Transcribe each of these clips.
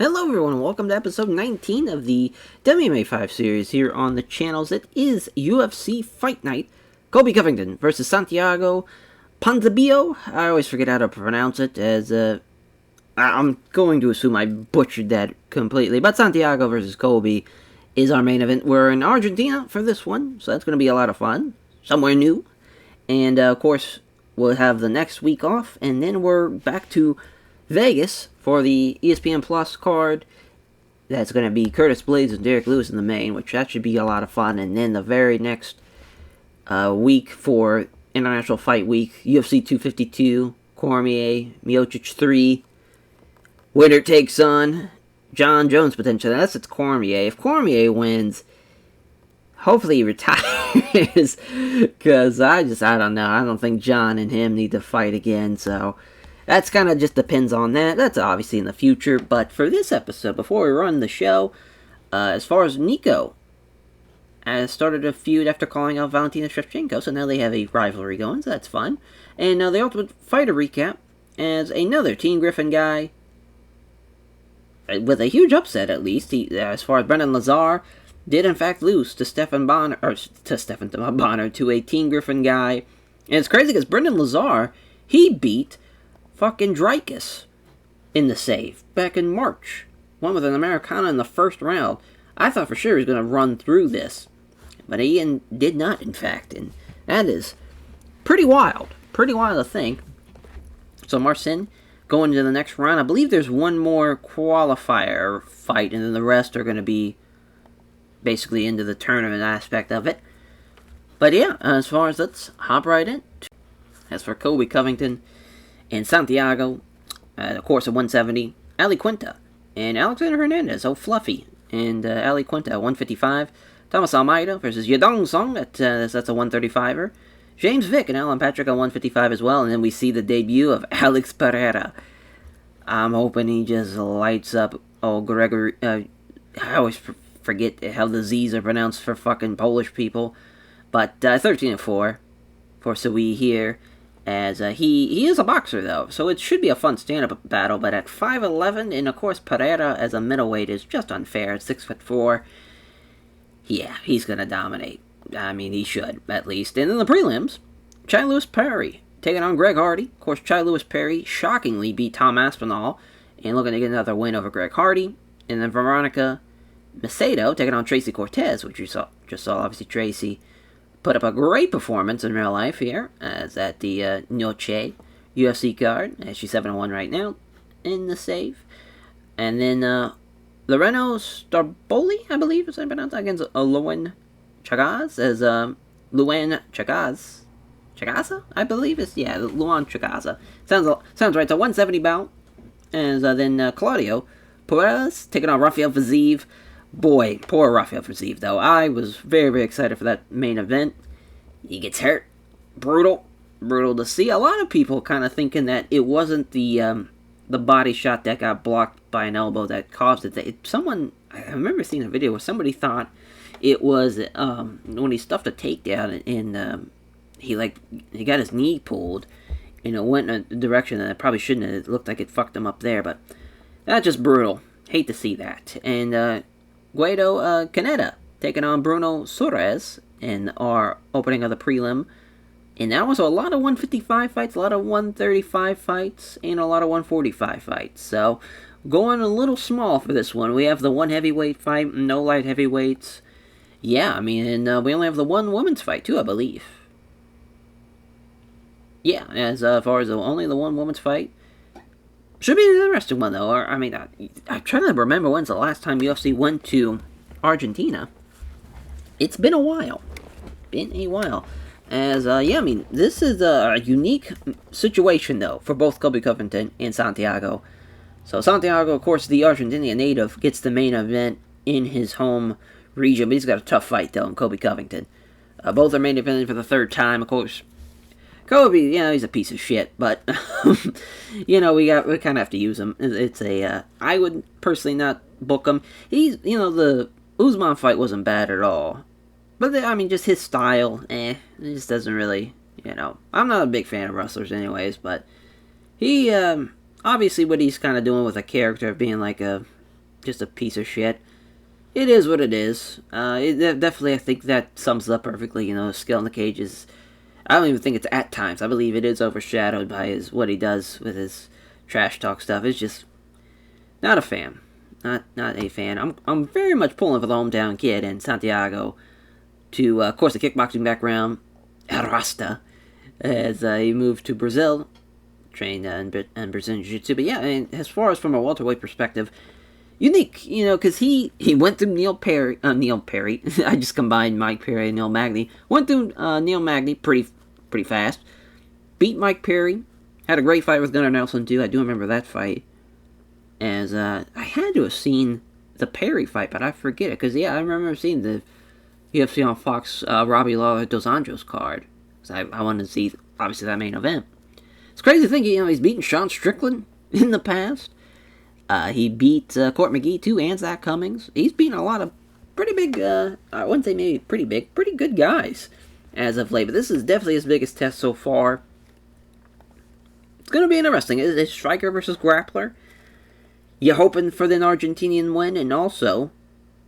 Hello everyone, welcome to episode 19 of the WMMA 5 series here on the channels. It is UFC Fight Night. Colby Covington versus Santiago Ponzinibbio. I always forget how to pronounce it, as I'm going to assume I butchered that completely. But Santiago versus Colby is our main event. We're in Argentina for this one, so that's going to be a lot of fun. Somewhere new. And of course, we'll have the next week off, and then we're back to Vegas for the ESPN Plus card. That's going to be Curtis Blades and Derek Lewis in the main, which that should be a lot of fun. And then the very next week for International Fight Week, UFC 252, Cormier, Miocic 3. Winner takes on John Jones potentially. Unless it's Cormier. If Cormier wins, hopefully he retires. Because I don't know. I don't think John and him need to fight again, so that's kind of just depends on that. That's obviously in the future. But for this episode, before we run the show, as far as Nico has started a feud after calling out Valentina Shevchenko, so now they have a rivalry going, so that's fun. And the Ultimate Fighter recap as another Team Griffin guy, with a huge upset at least. He, as far as Brendan Lazar, did in fact lose to Stefan Bonner, to a Team Griffin guy. And it's crazy because Brendan Lazar, he beat fucking Dreykus in the save back in March. Won with an Americana in the first round. I thought for sure he was going to run through this, but he did not, in fact, and that is pretty wild. Pretty wild to think. So Marcin going into the next round. I believe there's one more qualifier fight, and then the rest are going to be basically into the tournament aspect of it. But yeah, as far as let's hop right in. As for Colby Covington and Santiago, of course, at 170, Ali Quinta and Alexander Hernandez, oh fluffy, and Ali Quinta at 155. Thomas Almeida versus Yadong Song, that's a 135er. James Vick and Alan Patrick at 155 as well, and then we see the debut of Alex Pereira. I'm hoping he just lights up. Oh, Gregory, I always forget how the Z's are pronounced for fucking Polish people, but 13-4 for Sui here. As he is a boxer, though, so it should be a fun stand-up battle, but at 5'11", and of course Pereira as a middleweight is just unfair at 6'4". Yeah, he's going to dominate. I mean, he should, at least. And in the prelims, Chai Lewis Perry taking on Greg Hardy. Of course, Chai Lewis Perry shockingly beat Tom Aspinall and looking to get another win over Greg Hardy. And then Veronica Macedo taking on Tracy Cortez, which you just saw, obviously, Tracy put up a great performance in real life here, as at the Noche UFC card, as she's 7-1 right now in the save. And then Loreno Starboli, I believe, is that pronounced, against Luan Chagaz, as Luan Chagaza, I believe is, yeah, Luan Chagaza. Sounds right. It's a 170 bout. As then Claudio Perez taking on Rafael Fiziev. Boy, poor Rafael Fiziev, though. I was very, very excited for that main event. He gets hurt. Brutal to see. A lot of people kind of thinking that it wasn't the body shot that got blocked by an elbow that caused it. I remember seeing a video where somebody thought it was when he stuffed a takedown and he got his knee pulled, and it went in a direction that it probably shouldn't have. It looked like it fucked him up there, but that's just brutal. Hate to see that. And Guido Caneda taking on Bruno Suarez in our opening of the prelim. And that was a lot of 155 fights, a lot of 135 fights, and a lot of 145 fights. So, going a little small for this one. We have the one heavyweight fight, no light heavyweights. Yeah, I mean, and we only have the one women's fight, too, I believe. Yeah, as far as only the one women's fight. Should be an interesting one, though. I mean, I'm trying to remember when's the last time UFC went to Argentina. It's been a while. As, yeah, I mean, this is a unique situation, though, for both Colby Covington and Santiago. So, Santiago, of course, the Argentinian native, gets the main event in his home region, but he's got a tough fight, though, in Colby Covington. Both are main eventing for the third time, of course. Colby, he's a piece of shit, but, we kind of have to use him. It's I would personally not book him. He's, the Usman fight wasn't bad at all. But, just his style, it just doesn't really, I'm not a big fan of wrestlers anyways, but he, obviously what he's kind of doing with a character of being like a just a piece of shit. It is what it is. Definitely, I think that sums it up perfectly. Skill in the cage is. I don't even think it's at times. I believe it is overshadowed by what he does with his trash talk stuff. It's just not a fan. Not a fan. I'm very much pulling for the hometown kid in Santiago to, of course, the kickboxing background, Arrasta, as he moved to Brazil, trained in Brazilian Jiu-Jitsu. But yeah, as far as from a welterweight perspective, unique, because he went through Neil Perry. I just combined Mike Perry and Neil Magny. Went through Neil Magny pretty fast. Beat Mike Perry. Had a great fight with Gunnar Nelson, too. I do remember that fight. As I had to have seen the Perry fight, but I forget it. Because, yeah, I remember seeing the UFC on Fox Robbie Lawler Dos Anjos card. Because I wanted to see, obviously, that main event. It's crazy to think, he's beaten Sean Strickland in the past. He beat Court McGee, too, and Zach Cummings. He's beaten a lot of pretty big, I wouldn't say maybe pretty big, pretty good guys as of late. But this is definitely his biggest test so far. It's going to be interesting. It's striker versus grappler. You're hoping for the Argentinian win, and also,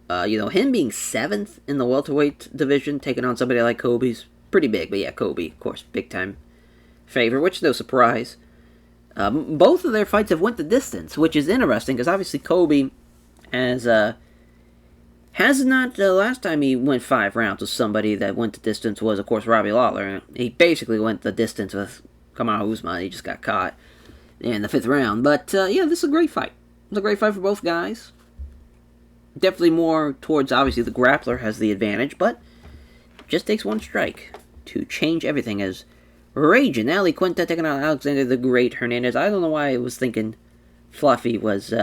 him being 7th in the welterweight division, taking on somebody like Kobe's pretty big. But yeah, Kobe, of course, big-time favorite, which is no surprise. Both of their fights have went the distance, which is interesting, because obviously Kobe has not, last time he went 5 rounds with somebody that went the distance was, of course, Robbie Lawler. He basically went the distance with Kamaru Usman. He just got caught in the 5th round. But, yeah, this is a great fight. It's a great fight for both guys. Definitely more towards, obviously, the grappler has the advantage, but just takes one strike to change everything as Raging Ali Quinta taking on Alexander the Great Hernandez. I don't know why I was thinking Fluffy was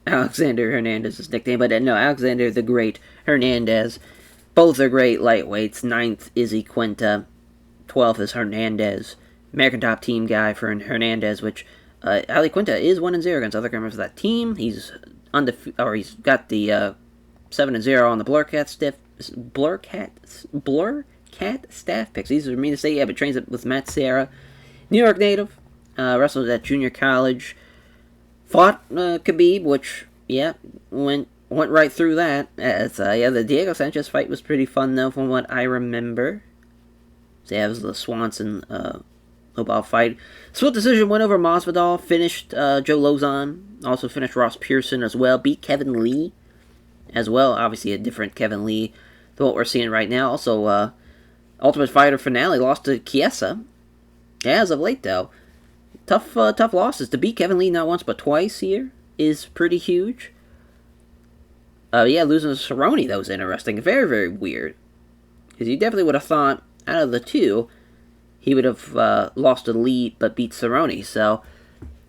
Alexander Hernandez's nickname, but no, Alexander the Great Hernandez. Both are great lightweights. 9th Izzy Quinta, 12th is Hernandez. American top team guy for Hernandez, which Ali Quinta is 1-0 against other members of that team. He's he's got the 7-0 on the Blurcat staff picks. These are me to say, yeah, but trains with Matt Serra. New York native, wrestled at junior college. Fought Khabib, which, yeah, went right through that. The Diego Sanchez fight was pretty fun, though, from what I remember. So, yeah, it was the Swanson Lobov fight. Split decision went over Masvidal. Finished Joe Lozon. Also finished Ross Pearson as well. Beat Kevin Lee as well. Obviously, a different Kevin Lee than what we're seeing right now. Also, Ultimate Fighter finale lost to Chiesa. As of late, though. Tough losses. To beat Kevin Lee not once but twice here is pretty huge. Losing to Cerrone, that was interesting. Very, very weird. Because you definitely would have thought, out of the two, he would have lost to Lee but beat Cerrone. So,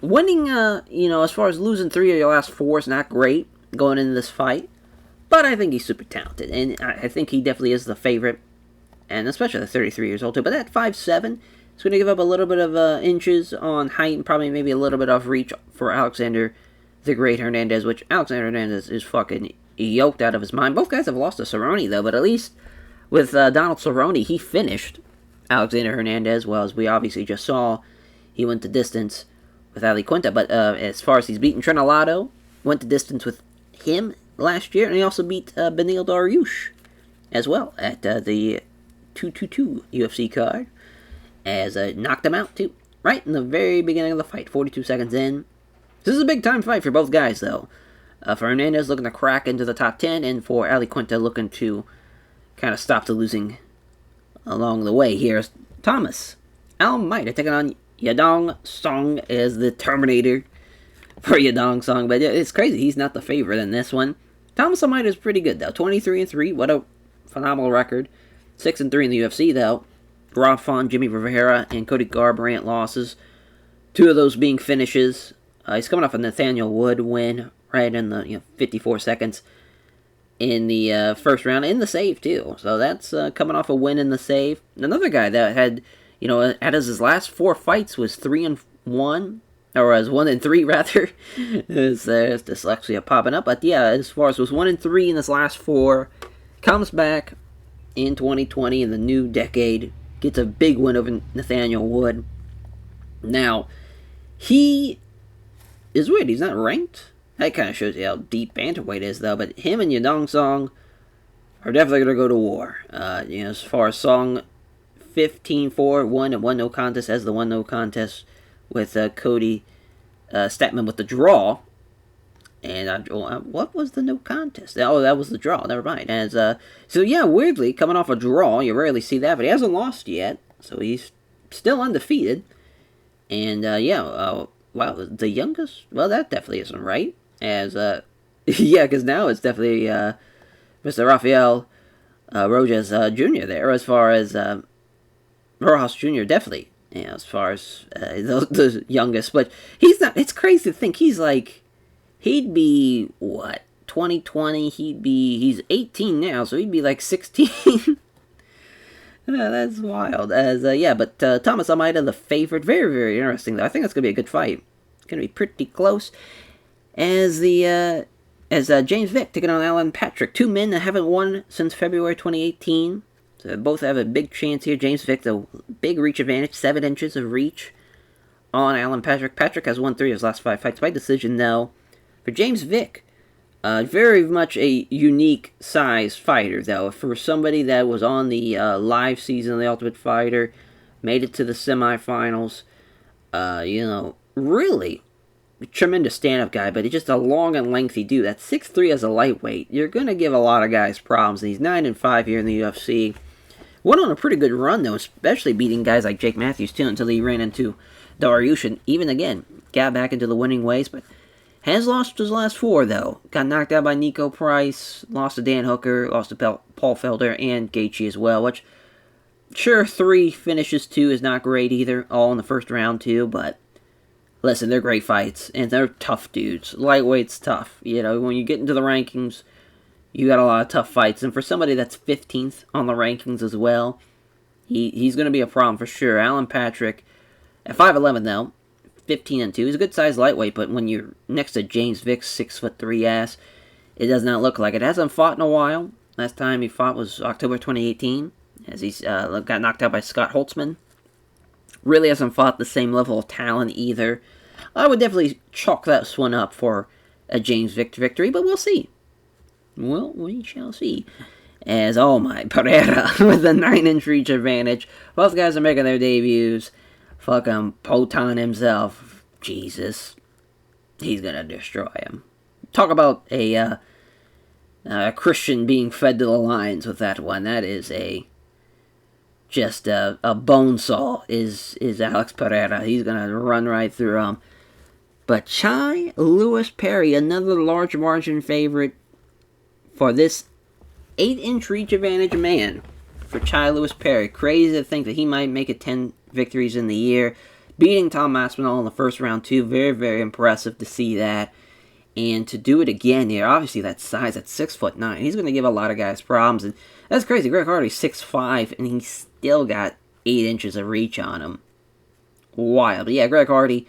winning, as far as losing 3 of your last 4 is not great going into this fight. But I think he's super talented. And I think he definitely is the favorite. And especially at 33 years old, too. But at 5'7", it's going to give up a little bit of inches on height and probably maybe a little bit of reach for Alexander the Great Hernandez, which Alexander Hernandez is fucking yoked out of his mind. Both guys have lost to Cerrone, though, but at least with Donald Cerrone, he finished Alexander Hernandez. Well, as we obviously just saw, he went the distance with Ali Quinta. But as far as he's beaten Trinaldo, went the distance with him last year, and he also beat Beneil Dariush as well at the 222 UFC card. As knocked him out, too. Right in the very beginning of the fight, 42 seconds in. This is a big-time fight for both guys, though. For Hernandez looking to crack into the top 10, and for Ali Quinta looking to kind of stop the losing along the way. Here's Thomas Almeida taking on Yadong Song as the Terminator for Yadong Song. But it's crazy, he's not the favorite in this one. Thomas Almeida is pretty good, though. 23-3, what a phenomenal record. 6-3 in the UFC, though. Rob Font, Jimmy Rivera, and Cody Garbrandt losses. 2 of those being finishes. He's coming off a Nathaniel Wood win right in the 54 seconds in the first round, in the save, too. So that's coming off a win in the save. Another guy that had, had his last 4 fights was 3-1, or was 1-3, rather. There's dyslexia popping up. But yeah, as far as was 1-3 in his last 4, comes back in 2020 in the new decade. Gets a big win over Nathaniel Wood. Now, he is weird. He's not ranked That kind of shows you how deep bantamweight is, though. But him and Yadong Song are definitely going to go to war. As far as Song 15-4, won and one no contest, as the one no contest with Cody Statman with the draw. And what was the no contest? Oh, that was the draw. Never mind. So yeah, weirdly, coming off a draw, you rarely see that, but he hasn't lost yet, so he's still undefeated. And wow, the youngest. Well, that definitely isn't right. Yeah, because now it's definitely Mr. Rafael Rojas Jr. there, as far as Rojas Jr. definitely, as far as the youngest. But he's not. It's crazy to think he'd be what, 2020? He's 18 now, so he'd be like 16. That's wild. But Thomas Almeida, the favorite, very, very interesting though. I think that's gonna be a good fight. It's gonna be pretty close. As James Vick taking on Alan Patrick, two men that haven't won since February 2018. So they both have a big chance here. James Vick, the big reach advantage, 7 inches of reach on Alan Patrick. Patrick has won 3 of his last 5 fights by decision, though. For James Vick, very much a unique size fighter, though. For somebody that was on the live season of The Ultimate Fighter, made it to the semifinals, really tremendous stand-up guy, but he's just a long and lengthy dude. That's 6'3" as a lightweight. You're going to give a lot of guys problems, and he's 9-5 here in the UFC. Went on a pretty good run, though, especially beating guys like Jake Matthews, too, until he ran into Dariush, even again, got back into the winning ways, but has lost his last 4, though. Got knocked out by Nico Price, lost to Dan Hooker, lost to Paul Felder, and Gaethje as well, which, sure, 3 finishes, 2 is not great either, all in the first round, too, but listen, they're great fights, and they're tough dudes. Lightweight's tough. When you get into the rankings, you got a lot of tough fights. And for somebody that's 15th on the rankings as well, he's going to be a problem for sure. Alan Patrick, at 5'11", though, 15-2. He's a good-sized lightweight, but when you're next to James Vick's 6'3" ass, it does not look like it. Hasn't fought in a while. Last time he fought was October 2018, as he got knocked out by Scott Holtzman. Really hasn't fought the same level of talent either. I would definitely chalk that one up for a James Vick victory, but we'll see. Well, we shall see. As, Pereira with a 9-inch reach advantage. Both guys are making their debuts. Fucking Potan himself. Jesus. He's gonna destroy him. Talk about a Christian being fed to the lions with that one. That is just a bone saw is Alex Pereira. He's going to run right through him. But Chai Lewis Perry, another large margin favorite for this 8-inch reach advantage man. For Chai Lewis Perry. Crazy to think that he might make it 10 victories in the year. Beating Tom Aspinall in the first round, too. Very, very impressive to see that. And to do it again here, obviously that size at 6'9", he's going to give a lot of guys problems. And that's crazy. Greg Hardy's 6'5", and he's still got 8 inches of reach on him. Wild. But yeah, Greg Hardy,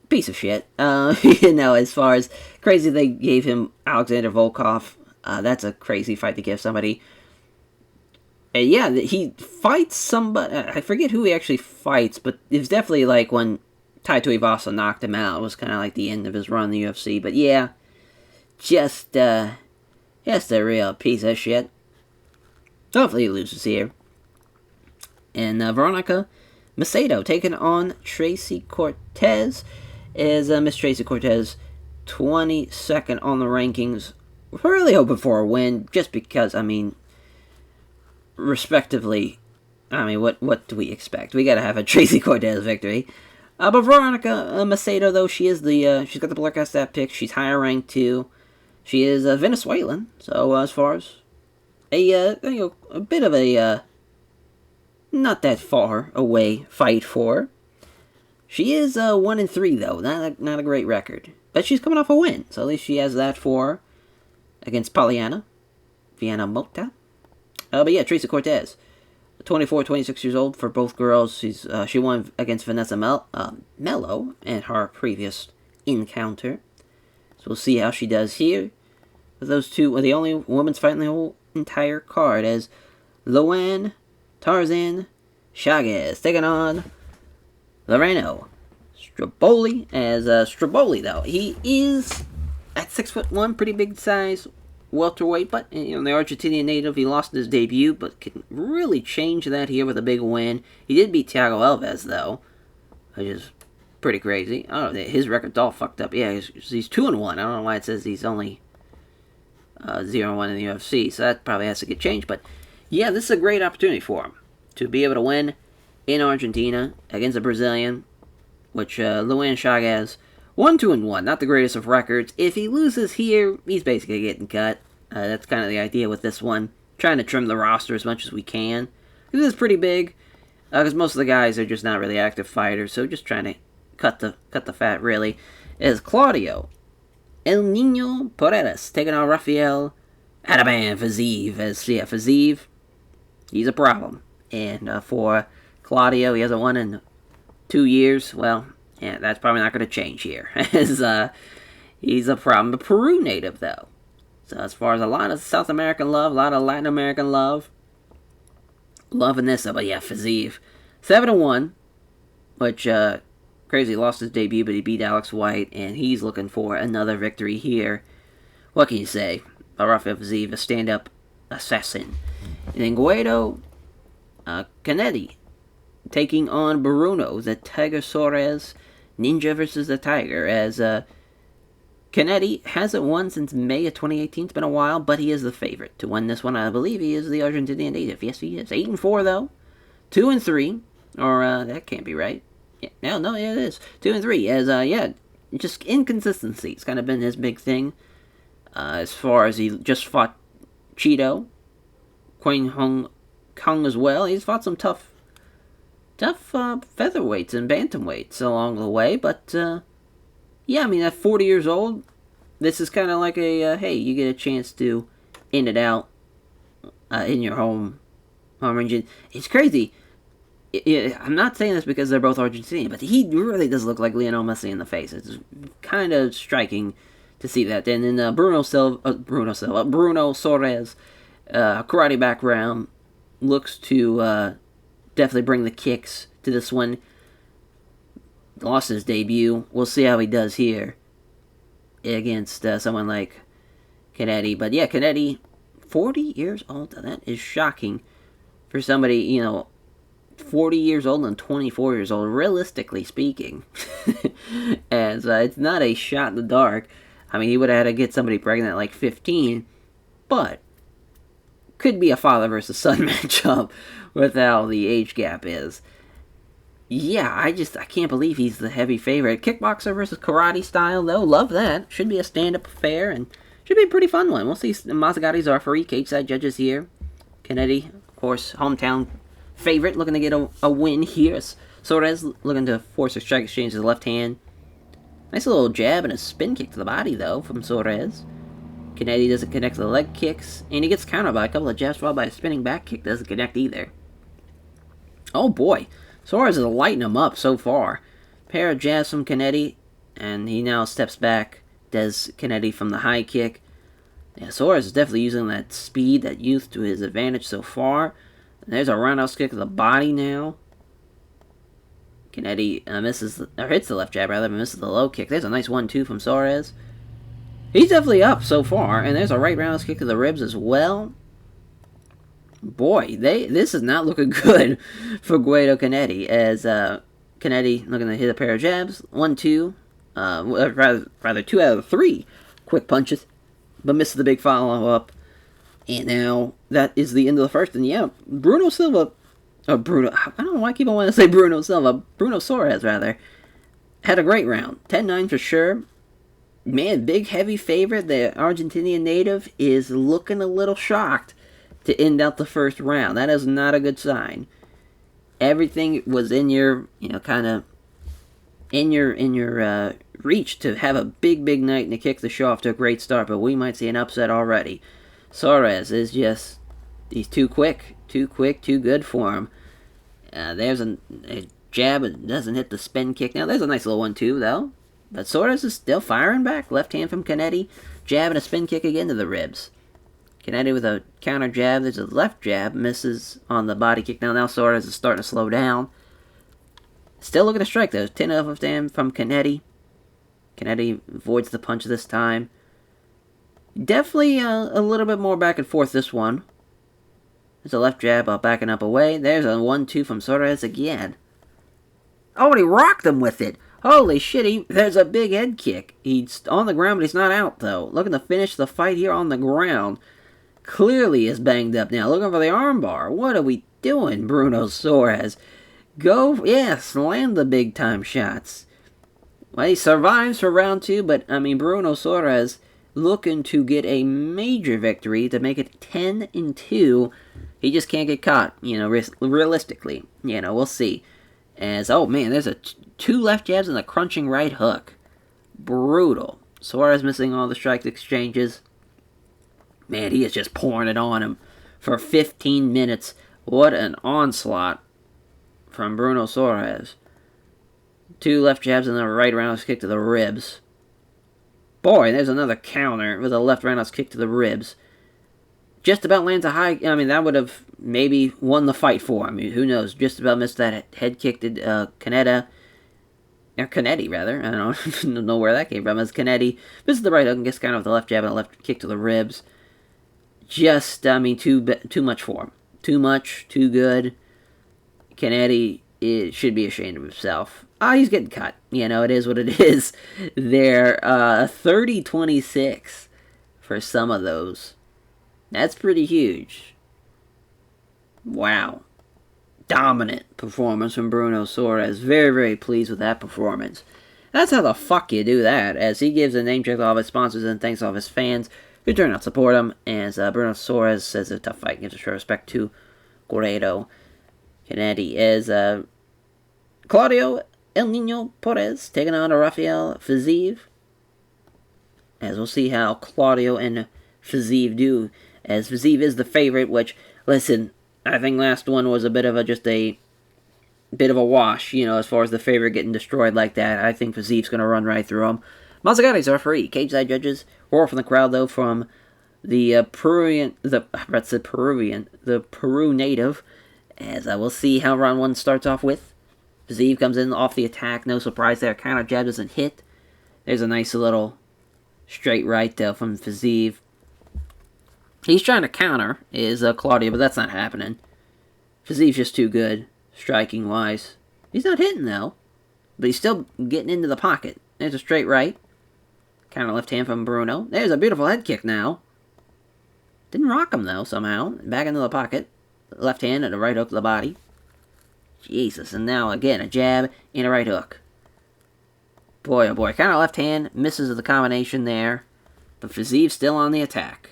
piece of shit. As far as crazy they gave him Alexander Volkov. That's a crazy fight to give somebody. He fights somebody. I forget who he actually fights, but it was definitely like when Tai Tuivasa knocked him out. It was kind of like the end of his run in the UFC. But yeah, just a real piece of shit. Hopefully he loses here. And Veronica Macedo taking on Tracy Cortez. Is Miss Tracy Cortez 22nd on the rankings. We're really hoping for a win, just because, respectively, what do we expect? We gotta have a Tracy Cortez victory. But Veronica Macedo, though, she's got the Bloodcast stat pick. She's higher ranked, too. She is Venezuelan, so as far as a bit of a not that far away fight for her. She is 1-3, though. Not a great record. But she's coming off a win, so at least she has that for her against Viana Mota. But yeah, Tracy Cortez, 24, 26 years old for both girls. She won against Vanessa Mello in her previous encounter. So we'll see how she does here. Those two were the only women's fight in the whole entire card, as Luan Tarzan Chagas taking on Loreno Stroboli. As Stroboli, though, he is at 6'1", pretty big size welterweight, but the Argentinian native, he lost his debut, but can really change that here with a big win. He did beat Thiago Alves though, which is pretty crazy. Oh, his record's all fucked up. Yeah, he's 2-1. I don't know why it says he's only 0-1 in the UFC, so that probably has to get changed. But yeah, this is a great opportunity for him to be able to win in Argentina against a Brazilian, which Luan Chagas 1-2-1, not the greatest of records. If he loses here, he's basically getting cut. That's kind of the idea with this one. Trying to trim the roster as much as we can. This is pretty big, because most of the guys are just not really active fighters, so just trying to cut the fat, really. Is Claudio El Nino Paredes taking on Rafael Adaban Fiziev. Fiziev, he's a problem. And for Claudio, he hasn't won in 2 years. Well, yeah, that's probably not going to change here. As he's a problem. A Peru native, though. So as far as a lot of South American love, a lot of Latin American love. Loving this, but yeah, Fiziev. 7-1, which, crazy, lost his debut, but he beat Alex White, and he's looking for another victory here. What can you say? Rafael Fiziev, a stand-up assassin. And then Guido Canetti taking on Bruno, the Tiger Soares, Ninja versus the Tiger, as Canetti hasn't won since May of 2018. It's been a while, but he is the favorite to win this one. I believe he is the Argentinian native. Yes, he is. 8-4, though. 2-3. Or, that can't be right. Yeah, no, it is. 2-3. As, just inconsistency. It's kind of been his big thing. As far as he just fought Cheeto. Queen Hong Kong as well. He's fought some tough featherweights and bantamweights along the way, but, yeah, I mean, at 40 years old, this is kind of like a, hey, you get a chance to end it out in your home region. It's crazy. I'm not saying this because they're both Argentinian, but he really does look like Lionel Messi in the face. It's kind of striking to see that. And then Bruno Soares, karate background, looks to definitely bring the kicks to this one. Lost his debut. We'll see how he does here against someone like Canetti. But yeah, Canetti, 40 years old. That is shocking for somebody, 40 years old and 24 years old, realistically speaking. As it's not a shot in the dark. I mean, he would have had to get somebody pregnant at like 15, but could be a father versus son matchup with how the age gap is. Yeah, I can't believe he's the heavy favorite. Kickboxer versus karate style, though. Love that. Should be a stand-up affair, and should be a pretty fun one. We'll see Mazzagatti Zarfari, cage-side judges here. Kennedy, of course, hometown favorite, looking to get a win here. Soares looking to force a strike exchange with the left hand. Nice little jab and a spin kick to the body, though, from Soares. Kennedy doesn't connect to the leg kicks, and he gets countered by a couple of jabs, followed by a spinning back kick. Doesn't connect either. Oh, boy. Soares is lighting him up so far. Pair of jabs from Canetti, and he now steps back. Does Canetti from the high kick. Yeah, Soares is definitely using that speed, that youth to his advantage so far. And there's a roundhouse kick to the body now. Canetti hits the left jab rather, but misses the low kick. There's a nice 1-2 from Soares. He's definitely up so far, and there's a right roundhouse kick to the ribs as well. Boy, this is not looking good for Guido Canetti, as Canetti looking to hit a pair of jabs. 1-2, rather 2 out of 3 quick punches, but misses the big follow-up. And now, that is the end of the first, and yeah, Bruno Silva, I don't know why I keep on wanting to say Bruno Silva, Bruno Soares, rather, had a great round. 10-9 for sure. Man, big heavy favorite, the Argentinian native, is looking a little shocked to end out the first round. That is not a good sign. Everything was in your, kind of in your reach to have a big night and to kick the show off to a great start, but we might see an upset already. Soares is just, he's too quick, too good for him. There's a jab, it doesn't hit the spin kick. Now, there's a nice little 1-2, though. But Soares is still firing back. Left hand from Canetti. Jab and a spin kick again to the ribs. Canetti with a counter jab. There's a left jab. Misses on the body kick. Now Soares is starting to slow down. Still looking to strike, though. 10 of them from Canetti. Canetti avoids the punch this time. Definitely a little bit more back and forth this one. There's a left jab, backing up away. There's a 1-2 from Suarez again. Oh, and he rocked him with it. Holy shit, there's a big head kick. He's on the ground, but he's not out, though. Looking to finish the fight here on the ground. Clearly is banged up now. Looking for the armbar. What are we doing, Bruno Suarez? Go, yes, land the big-time shots. Well, he survives for round 2, but, I mean, Bruno Suarez looking to get a major victory to make it 10-2. He just can't get caught, realistically. We'll see. As, oh man, there's 2 left jabs and a crunching right hook. Brutal. Suarez missing all the strike exchanges. Man, he is just pouring it on him for 15 minutes. What an onslaught from Bruno Suarez. 2 left jabs and a right roundhouse kick to the ribs. Boy, there's another counter with a left roundhouse kick to the ribs. Just about lands a high... I mean, that would have maybe won the fight for him. Who knows? Just about missed that head kick to Canetta. Or Canetti, rather. I don't know where that came from. It's Canetti. This is the right hook and gets kind of the left jab and a left kick to the ribs. Just, I mean, too much for him. Too much, too good. Canetti should be ashamed of himself. He's getting cut. It is what it is. They're 30-26 for some of those. That's pretty huge. Wow. Dominant performance from Bruno Suarez. Very, very pleased with that performance. That's how the fuck you do that, as he gives a name check to all of his sponsors and thanks all of his fans who turn out to support him, as Bruno Suarez says it's a tough fight, gives a show of respect to Guerrero Canetti, as Claudio El Nino Perez taking on Rafael Fiziev, as we'll see how Claudio and Fiziev do, as Fiziev is the favorite, which, listen, I think last one was a bit of a wash, as far as the favorite getting destroyed like that. I think Fiziev's going to run right through him. Mazzagati's referee. Cage side judges. Roar from the crowd, though, from the Peru native, as I will see how round 1 starts off with. Fiziev comes in off the attack. No surprise there. Counter jab doesn't hit. There's a nice little straight right, though, from Fiziev. He's trying to counter, is Claudio, but that's not happening. Fiziev's just too good, striking-wise. He's not hitting, though, but he's still getting into the pocket. There's a straight right. Counter left hand from Bruno. There's a beautiful head kick now. Didn't rock him, though, somehow. Back into the pocket. Left hand and a right hook to the body. Jesus, and now, again, a jab and a right hook. Boy, oh boy. Counter left hand. Misses the combination there. But Fiziev's still on the attack.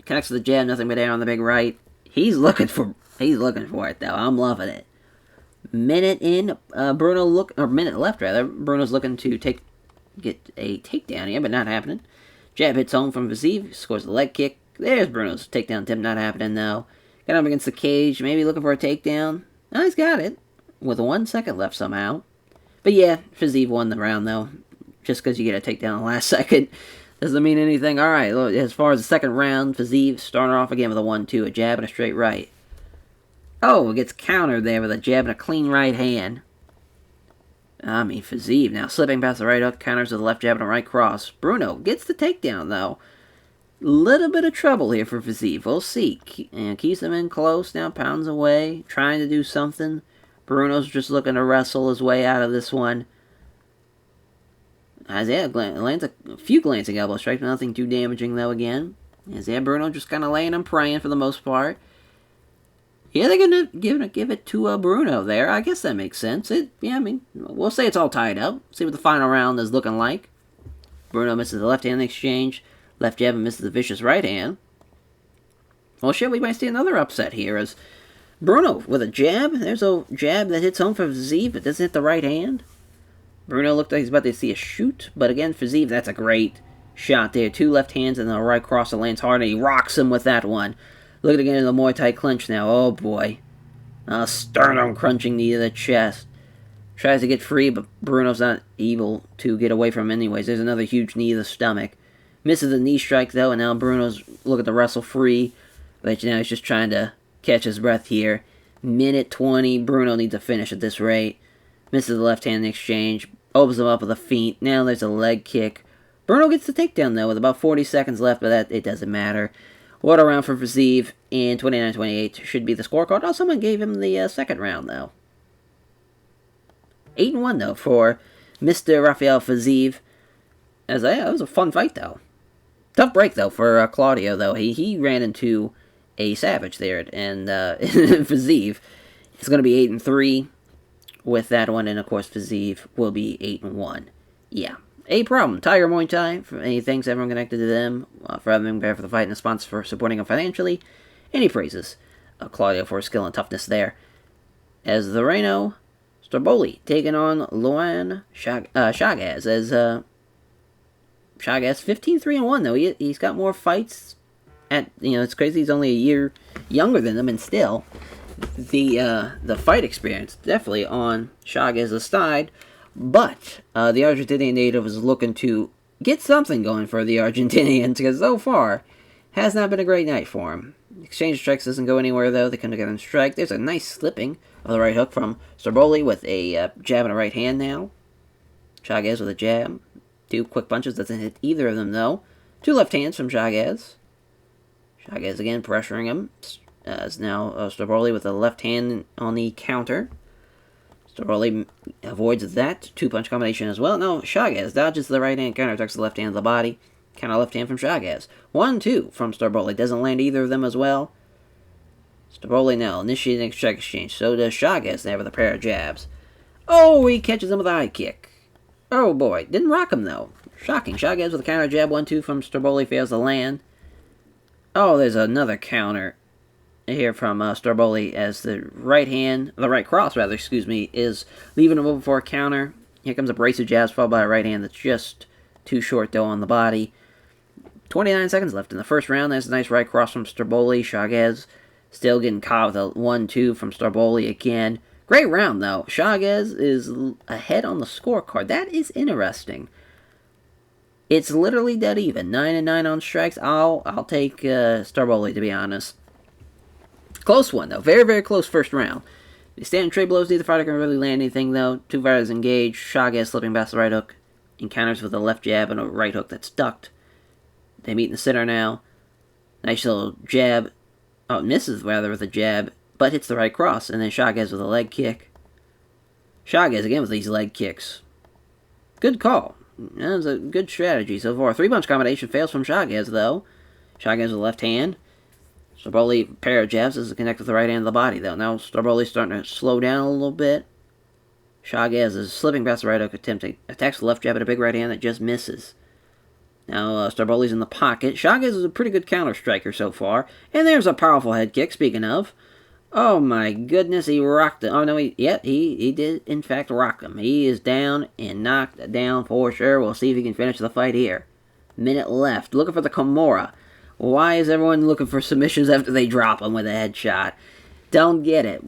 Connects to the jab, nothing but air on the big right. He's looking for it, though. I'm loving it. Minute left, rather. Bruno's looking to get a takedown here, but not happening. Jab hits home from Fiziev, scores the leg kick. There's Bruno's takedown attempt, not happening, though. Got him against the cage, maybe looking for a takedown. Oh, he's got it, with 1 second left somehow. But yeah, Fiziev won the round, though. Just because you get a takedown in the last second doesn't mean anything. All right, as far as the second round, Fiziev starting off again with a 1-2, a jab and a straight right. Oh, it gets countered there with a jab and a clean right hand. I mean, Fiziev now slipping past the right hook, counters with a left jab and a right cross. Bruno gets the takedown, though. Little bit of trouble here for Fiziev. We'll see. And keeps him in close now, pounds away, trying to do something. Bruno's just looking to wrestle his way out of this one. Isaiah lands a few glancing elbow strikes, nothing too damaging, though, again. Isaiah Bruno just kind of laying and praying for the most part. Yeah, they're going to give it to Bruno there. I guess that makes sense. We'll say it's all tied up. See what the final round is looking like. Bruno misses the left hand exchange. Left jab and misses the vicious right hand. Well, shit, we might see another upset here as Bruno with a jab. There's a jab that hits home for Fiziev, but doesn't hit the right hand. Bruno looked like he's about to see a shoot, but again, Fiziev, that's a great shot there. 2 left hands and the right cross that lands hard, and he rocks him with that one. Look again in the Muay Thai clinch now. Oh, boy. Sternum crunching knee to the chest. Tries to get free, but Bruno's not able to get away from him anyways. There's another huge knee to the stomach. Misses the knee strike, though, and now Bruno's looking to wrestle free. But now he's just trying to catch his breath here. Minute 20. Bruno needs a finish at this rate. Misses the left hand exchange. Opens him up with a feint. Now there's a leg kick Bruno gets the takedown, though, with about 40 seconds left, but it doesn't matter. What a round for Fiziev, and 29-28 should be the scorecard. Oh, someone gave him the second round, though. 8-1, though, for Mr. Rafael Fiziev. That was a fun fight, though. Tough break, though, for Claudio, though. He ran into a savage there, and Fiziev is going to be 8-3 with that one, and, of course, Fiziev will be 8-1. Yeah. A problem. Tiger Muay Thai, he thanks everyone connected to them for having been prepared for the fight, and the sponsors for supporting him financially. And he praises Claudio for his skill and toughness there. As the Reno Starboli taking on Luan Chagas. As Chagas 15-3-1 though. He's got more fights. It's crazy. He's only a year younger than them, and still the fight experience definitely on Chagas' side. But the Argentinian native is looking to get something going for the Argentinians, because so far has not been a great night for him. Exchange strikes doesn't go anywhere, though. They come together and strike. There's a nice slipping of the right hook from Starboli with a jab and a right hand now. Chagas with a jab. 2 quick punches. Doesn't hit either of them, though. 2 left hands from Chagas. Chagas again pressuring him. As now Starboli with a left hand on the counter. Starboli avoids that 2-punch combination as well. No, Chagas dodges the right hand, counterattacks the left hand of the body. Counter left hand from Chagas. 1-2 from Starboli. Doesn't land either of them as well. Starboli now initiating a strike exchange. So does Chagas there with a pair of jabs. Oh, he catches him with a high kick. Oh boy, didn't rock him though. Shocking. Chagas with a counter jab. 1-2 from Starboli, fails to land. Oh, there's another counter here from Starboli as the right cross, is leaving him over for a counter. Here comes a brace of jabs followed by a right hand that's just too short, though, on the body. 29 seconds left in the first round. There's a nice right cross from Starboli. Chagas still getting caught with a 1-2 from Starboli again. Great round, though. Chagas is ahead on the scorecard. That is interesting. It's literally dead even. 9-9 on strikes. I'll take Starboli, to be honest. Close one, though. Very, very close first round. The standing trade blows. Neither fighter can really land anything, though. 2 fighters engaged. Chagas slipping past the right hook. Encounters with a left jab and a right hook that's ducked. They meet in the center now. Nice little jab. Oh, misses, rather, with a jab, but hits the right cross. And then Chagas with a leg kick. Chagas again with these leg kicks. Good call. That was a good strategy so far. 3-punch combination fails from Chagas, though. Chagas with the left hand. Starboli, pair of jabs, doesn't connect with the right hand of the body, though. Now Starboli's starting to slow down a little bit. Chagas is slipping past the right hook, attacks the left jab at a big right hand that just misses. Now Starboli's in the pocket. Chagas is a pretty good counter striker so far. And there's a powerful head kick, speaking of. Oh my goodness, he rocked him. Oh no, he did in fact rock him. He is down and knocked down for sure. We'll see if he can finish the fight here. Minute left. Looking for the Kimura. Why is everyone looking for submissions after they drop him with a headshot? Don't get it.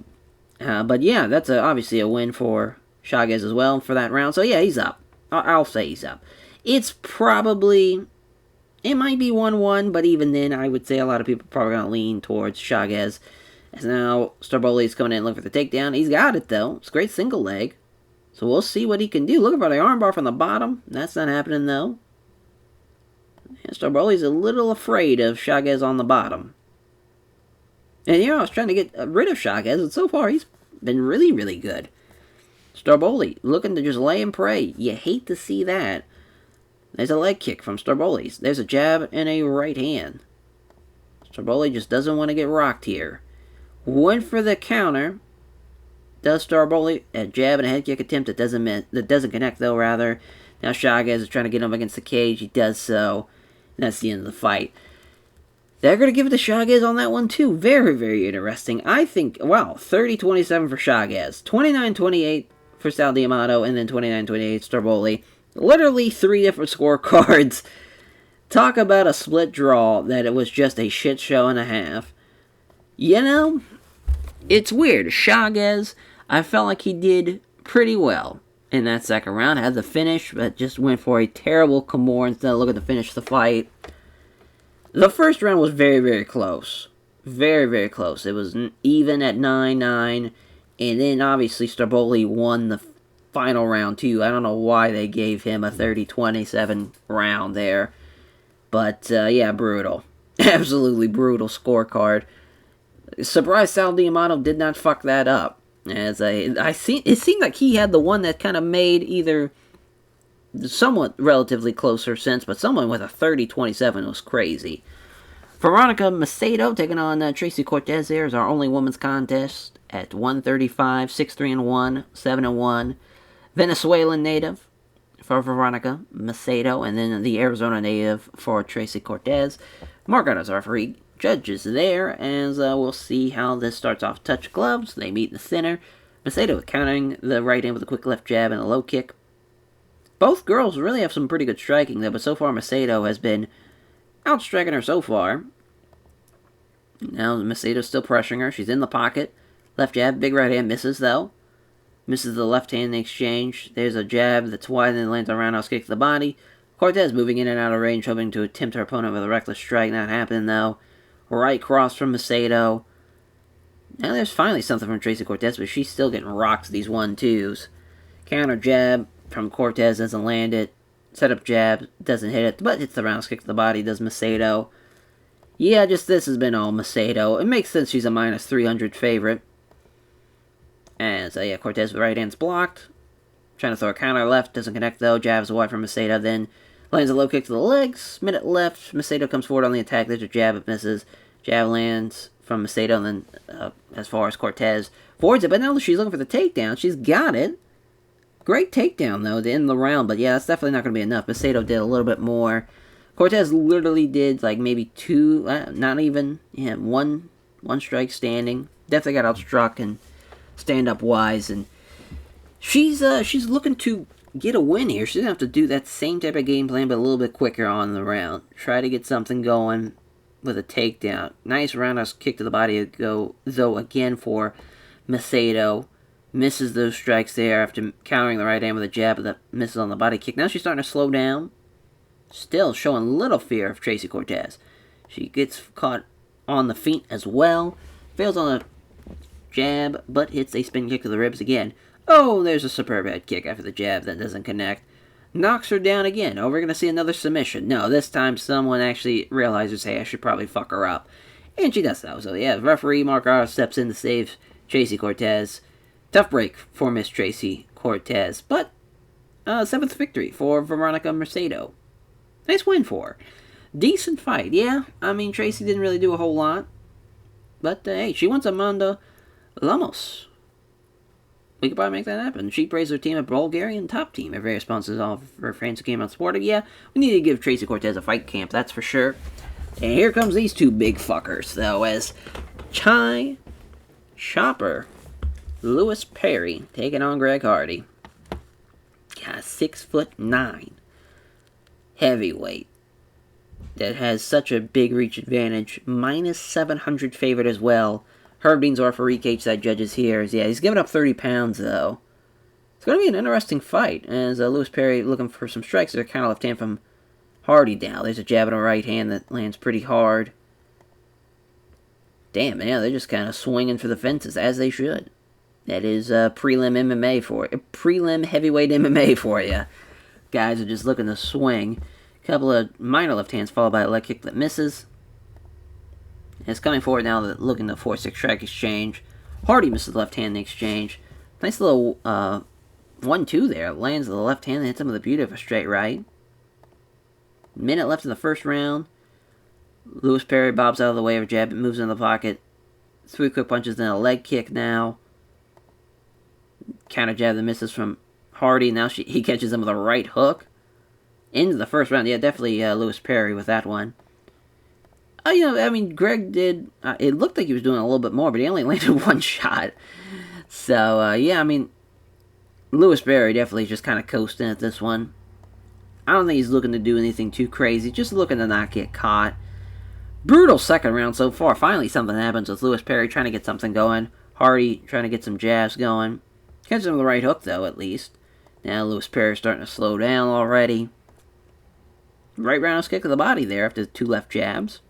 But yeah, that's obviously a win for Chagas as well for that round. So yeah, he's up. I'll say he's up. It might be 1-1, but even then, I would say a lot of people are probably going to lean towards Chagas. As now, Starboli's coming in looking for the takedown. He's got it, though. It's a great single leg. So we'll see what he can do. Looking for the armbar from the bottom. That's not happening, though. And Starboli's a little afraid of Chagas on the bottom. And I was trying to get rid of Chagas, and so far he's been really, really good. Starboli looking to just lay and pray. You hate to see that. There's a leg kick from Starboli's. There's a jab and a right hand. Starboli just doesn't want to get rocked here. Went for the counter. Does Starboli a jab and a head kick attempt that doesn't connect, though, rather. Now Chagas is trying to get him against the cage. He does so. And that's the end of the fight. They're going to give it to Chagas on that one, too. Very, very interesting. I think, wow, 30-27 for Chagas. 29-28 for Sal D'Amato, and then 29-28 Starboli. Literally 3 different scorecards. Talk about a split draw that it was just a shit show and a half. You know, it's weird. Chagas, I felt like he did pretty well in that second round. Had the finish, but just went for a terrible Kimura instead of looking to finish the fight. The first round was very, very close. Very, very close. It was even at 9-9. And then, obviously, Starboli won final round, too. I don't know why they gave him a 30-27 round there. But, yeah, brutal. Absolutely brutal scorecard. Surprised Sal D'Amato did not fuck that up. It seemed like he had the one that kind of made either somewhat relatively closer sense, but someone with a 30-27 was crazy. Veronica Macedo taking on Tracy Cortez there is our only women's contest at 135, 6-3-1, 7-1. Venezuelan native for Veronica Macedo, and then the Arizona native for Tracy Cortez. Mark out as referee. Judges there, as we'll see how this starts off. Touch gloves, they meet in the center. Macedo countering the right hand with a quick left jab and a low kick. Both girls really have some pretty good striking there, but so far Macedo has been outstriking her so far. Now Macedo's still pressuring her. She's in the pocket. Left jab, big right hand, misses though. Misses the left hand in the exchange. There's a jab that's wide and then lands a roundhouse kick to the body. Cortez moving in and out of range, hoping to tempt her opponent with a reckless strike. Not happening though. Right cross from Macedo. Now there's finally something from Tracy Cortez, but she's still getting rocked these 1-2s. Counter jab from Cortez doesn't land it. Setup jab doesn't hit it, but hits the roundhouse kick to the body, does Macedo. Yeah, just this has been all Macedo. It makes sense she's a minus 300 favorite. As, yeah, Cortez with right hand's blocked. Trying to throw a counter left, doesn't connect though. Jabs wide from Macedo, then lands a low kick to the legs. Minute left. Macedo comes forward on the attack. There's a jab. It misses. Jab lands from Macedo. And then as far as Cortez forwards it. But now she's looking for the takedown. She's got it. Great takedown, though, to end the round. But yeah, that's definitely not going to be enough. Macedo did a little bit more. Cortez literally did like maybe two, not even, yeah, one strike standing. Definitely got outstruck and stand-up wise. And she's looking to get a win here. She's going to have to do that same type of game plan, but a little bit quicker on the round. Try to get something going with a takedown. Nice roundhouse kick to the body, though, again for Macedo. Misses those strikes there after countering the right hand with a jab that misses on the body kick. Now she's starting to slow down. Still showing little fear of Tracy Cortez. She gets caught on the feet as well. Fails on the jab, but hits a spin kick to the ribs again. Oh, there's a superb head kick after the jab that doesn't connect. Knocks her down again. Oh, we're going to see another submission. No, this time someone actually realizes, hey, I should probably fuck her up. And she does so. So, yeah, referee Mark Arrow steps in to save Tracy Cortez. Tough break for Miss Tracy Cortez. But, 7th victory for Veronica Macedo. Nice win for her. Decent fight, yeah. I mean, Tracy didn't really do a whole lot. But, hey, she wants Amanda Lamos. We could probably make that happen. She praised her team at Bulgarian top team. Her various sponsors all her fans who came out supportive. Yeah, we need to give Tracy Cortez a fight camp, that's for sure. And here comes these two big fuckers, though, as Chai Chopper Lewis Perry taking on Greg Hardy. God, 6'9" heavyweight that has such a big reach advantage. Minus 700 favorite as well. Herb Dean's referee cage side judges here. Yeah, he's giving up 30 pounds, though. It's going to be an interesting fight, as Lewis Perry looking for some strikes. There's a counter left hand from Hardy now. There's a jab and a right hand that lands pretty hard. Damn, yeah, they're just kind of swinging for the fences, as they should. That is prelim MMA for you. Prelim heavyweight MMA for you. Guys are just looking to swing. A couple of minor left hands followed by a leg kick that misses. It's coming forward now, looking to force a strike exchange. Hardy misses the left hand in the exchange. Nice little 1-2 there. Lands the left hand and hits him with a beautiful straight right. Minute left in the first round. Lewis Perry bobs out of the way of a jab, moves into the pocket. 3 quick punches, then a leg kick now. Counter jab that misses from Hardy. Now he catches him with a right hook. Into the first round. Yeah, definitely Lewis Perry with that one. Greg did, it looked like he was doing a little bit more, but he only landed 1 shot. So, Lewis Perry definitely just kind of coasting at this one. I don't think he's looking to do anything too crazy, just looking to not get caught. Brutal second round so far. Finally something happens with Lewis Perry trying to get something going. Hardy trying to get some jabs going. Catches him with the right hook, though, at least. Now Lewis Perry starting to slow down already. Right roundhouse kick to the body there after 2 left jabs.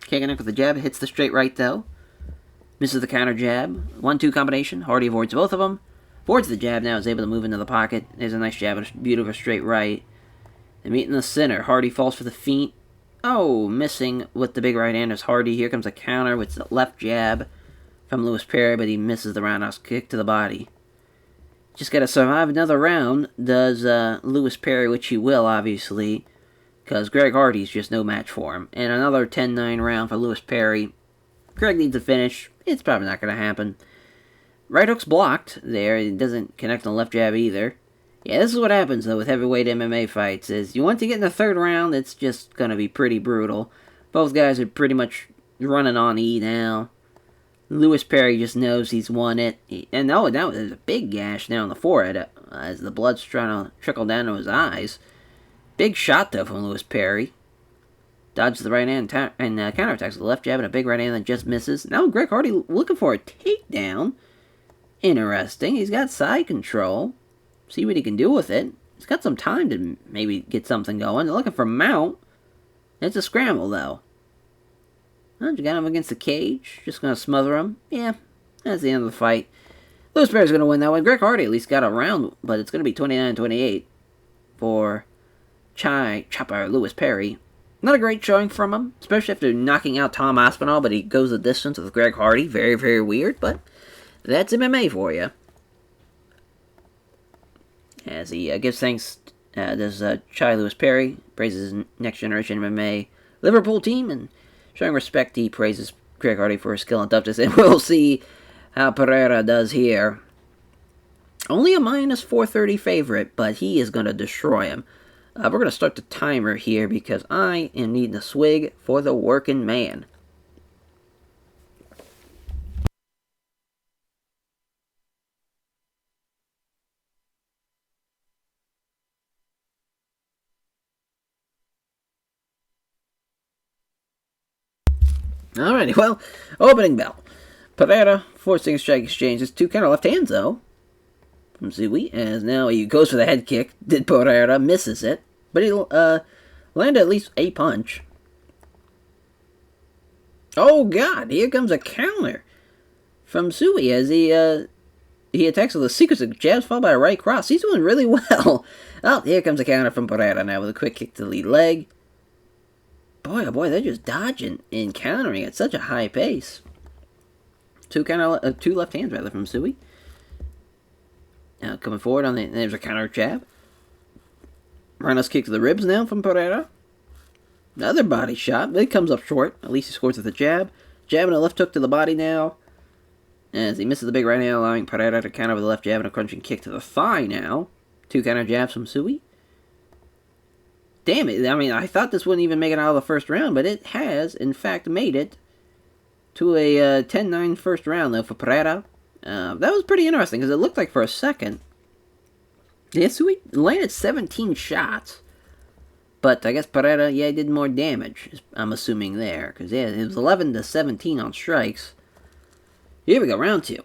Kicking it with the jab, hits the straight right though. Misses the counter jab. 1-2 combination. Hardy avoids both of them. Forwards the jab now, is able to move into the pocket. There's a nice jab and a beautiful straight right. They meet in the center. Hardy falls for the feint. Oh, missing with the big right hand is Hardy. Here comes a counter with the left jab from Lewis Perry, but he misses the roundhouse kick to the body. Just got to survive another round, does Lewis Perry, which he will, obviously, because Greg Hardy's just no match for him. And another 10-9 round for Lewis Perry. Greg needs a finish. It's probably not going to happen. Right hook's blocked there. It doesn't connect on the left jab either. Yeah, this is what happens, though, with heavyweight MMA fights, is you want to get in the third round, it's just going to be pretty brutal. Both guys are pretty much running on E now. Lewis Perry just knows he's won it. And now there's a big gash now on the forehead as the blood's trying to trickle down to his eyes. Big shot, though, from Lewis Perry. Dodges the right hand and counterattacks with the left jab and a big right hand that just misses. Now Greg Hardy looking for a takedown. Interesting. He's got side control. See what he can do with it. He's got some time to maybe get something going. They're looking for mount. It's a scramble, though. Well, you got him against the cage. Just going to smother him. Yeah, that's the end of the fight. Lewis Perry's going to win that one. Greg Hardy at least got a round, but it's going to be 29-28 for Chopper Lewis Perry. Not a great showing from him, especially after knocking out Tom Aspinall, but he goes the distance with Greg Hardy. Very, very weird, but that's MMA for you. As he gives thanks, does Chai Lewis Perry, praises his Next Generation MMA Liverpool team, and showing respect, he praises Greg Hardy for his skill and toughness, and we'll see how Pereira does here. Only a minus 430 favorite, but he is going to destroy him. We're going to start the timer here because I am needing a swig for the working man. Alrighty, well, opening bell. Pereira forcing a strike exchange. It's two counter left hands, though, from Zui, as now he goes for the head kick. Did Pereira, misses it, but he landed at least a punch. Oh, God, here comes a counter from Zui as he attacks with a sequence of jabs followed by a right cross. He's doing really well. Oh, here comes a counter from Pereira now with a quick kick to the lead leg. Boy, oh boy, they're just dodging and countering at such a high pace. Two left hands, rather, from Sui. Now coming forward there's a counter jab. Rhino's kick to the ribs now from Pereira. Another body shot, but it comes up short. At least he scores with a jab. Jab and a left hook to the body now. As he misses the big right hand, allowing Pereira to counter with a left jab and a crunching kick to the thigh now. Two counter jabs from Sui. Damn it, I mean, I thought this wouldn't even make it out of the first round, but it has, in fact, made it to a 10-9 first round, though, for Pereira. That was pretty interesting, because it looked like for a second, yeah, Sui landed 17 shots, but I guess Pereira, yeah, did more damage, I'm assuming there, because, yeah, it was 11-17 on strikes. Here we go, round two.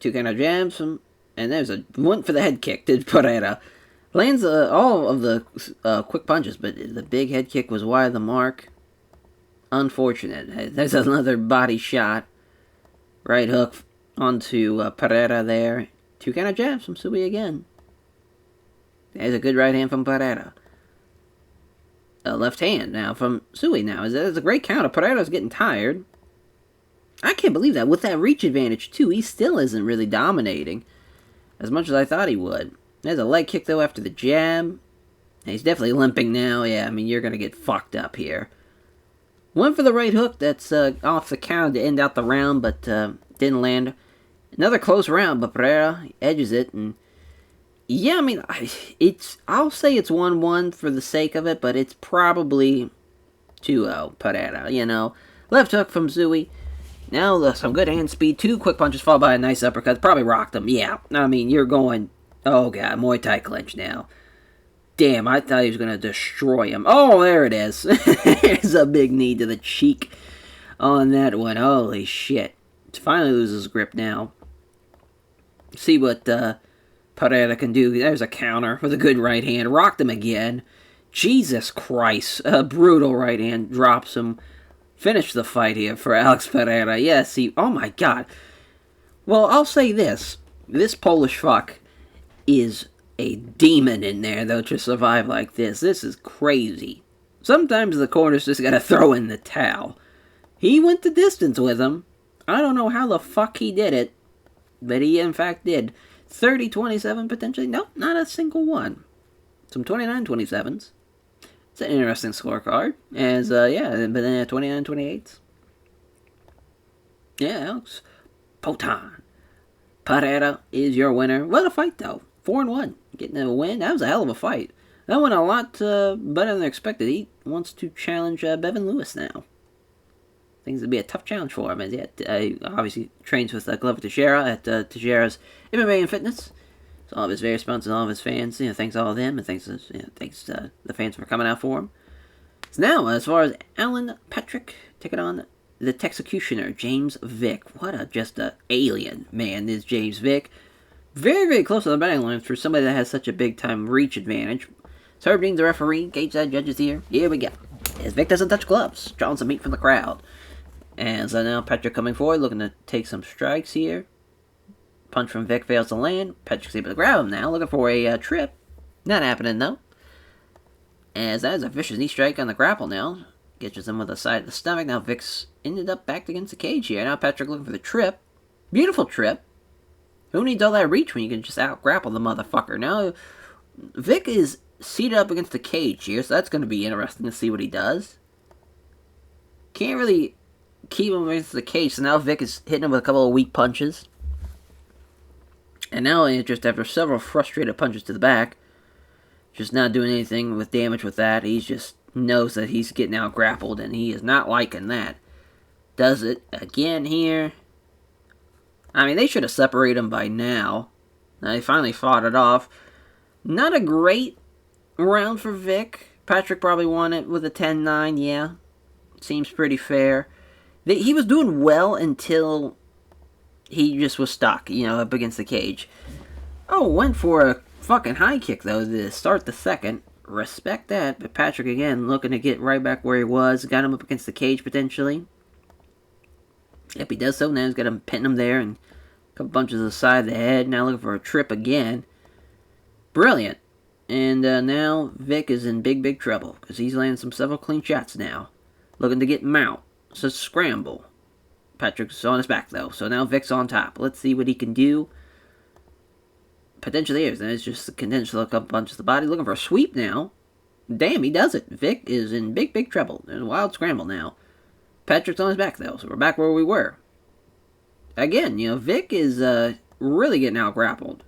Two counter jabs, and there's a one for the head kick to Pereira. Lands all of the quick punches, but the big head kick was wide of the mark. Unfortunate. There's another body shot. Right hook onto Pereira there. Two counter jabs from Sui again. There's a good right hand from Pereira. Left hand now from Sui now. It's a great counter. Pereira's getting tired. I can't believe that. With that reach advantage, too, he still isn't really dominating as much as I thought he would. There's a leg kick, though, after the jab. He's definitely limping now. Yeah, I mean, you're going to get fucked up here. One for the right hook. That's off the counter to end out the round, but didn't land. Another close round, but Pereira edges it. And yeah, I mean, I'll say it's 1-1 for the sake of it, but it's probably 2-0 Pereira, you know. Left hook from Zui. Now, some good hand speed. Two quick punches followed by a nice uppercut. Probably rocked him. Yeah, I mean, you're going... Oh, God, Muay Thai clinch now. Damn, I thought he was going to destroy him. Oh, there it is. There's a big knee to the cheek on that one. Holy shit. Finally loses grip now. See what Pereira can do. There's a counter with a good right hand. Rocked him again. Jesus Christ. A brutal right hand drops him. Finish the fight here for Alex Pereira. Yes, oh my God. Well, I'll say this. This Polish fuck is a demon in there, though, to survive like this. This is crazy. Sometimes the corners just gotta throw in the towel. He went the distance with him. I don't know how the fuck he did it, but he in fact did. 30-27 potentially? Nope, not a single one. Some 29-27s. It's an interesting scorecard. As, yeah, but then 29-28s. Yeah, Alex Potan Pereira is your winner. What a fight, though. 4-1. Getting a win. That was a hell of a fight. That went a lot better than expected. He wants to challenge Bevan Lewis now. Things would be a tough challenge for him. As he obviously trains with Glover Teixeira at Teixeira's MMA and Fitness. So all of his various sponsors and all of his fans, thanks to all of them, and thanks to the fans for coming out for him. So now, as far as Alan Patrick taking on the Texecutioner, James Vick. What a alien man is James Vick. Very, very close to the batting line for somebody that has such a big time reach advantage. Herb Dean's the referee. Gauge side judges here. Here we go. As Vick doesn't touch gloves, drawing some meat from the crowd. And so now Patrick coming forward, looking to take some strikes here. Punch from Vick fails to land. Patrick's able to grab him now, looking for a trip. Not happening though. As that is a vicious knee strike on the grapple now. Gets him with the side of the stomach. Now Vick's ended up back against the cage here. Now Patrick looking for the trip. Beautiful trip. Who needs all that reach when you can just out-grapple the motherfucker? Now, Vick is seated up against the cage here, so that's going to be interesting to see what he does. Can't really keep him against the cage, so now Vick is hitting him with a couple of weak punches. And now, just after several frustrated punches to the back, just not doing anything with damage with that, he just knows that he's getting out-grappled, and he is not liking that. Does it again here. I mean, they should have separated him by now. They finally fought it off. Not a great round for Vick. Patrick probably won it with a 10-9, yeah. Seems pretty fair. He was doing well until he just was stuck, up against the cage. Oh, went for a fucking high kick, though, to start the second. Respect that, but Patrick, again, looking to get right back where he was. Got him up against the cage, potentially. Yep, he does so. Now he's got him pinning him there and a couple punches to the side of the head. Now looking for a trip again. Brilliant. And now Vick is in big, big trouble because he's landing several clean shots now. Looking to get mount. So scramble. Patrick's on his back though. So now Vick's on top. Let's see what he can do. Potentially is. And it's just a conventional couple punches to the body. Looking for a sweep now. Damn, he does it. Vick is in big, big trouble. There's a wild scramble now. Patrick's on his back, though, so we're back where we were. Again, Vick is really getting out-grappled.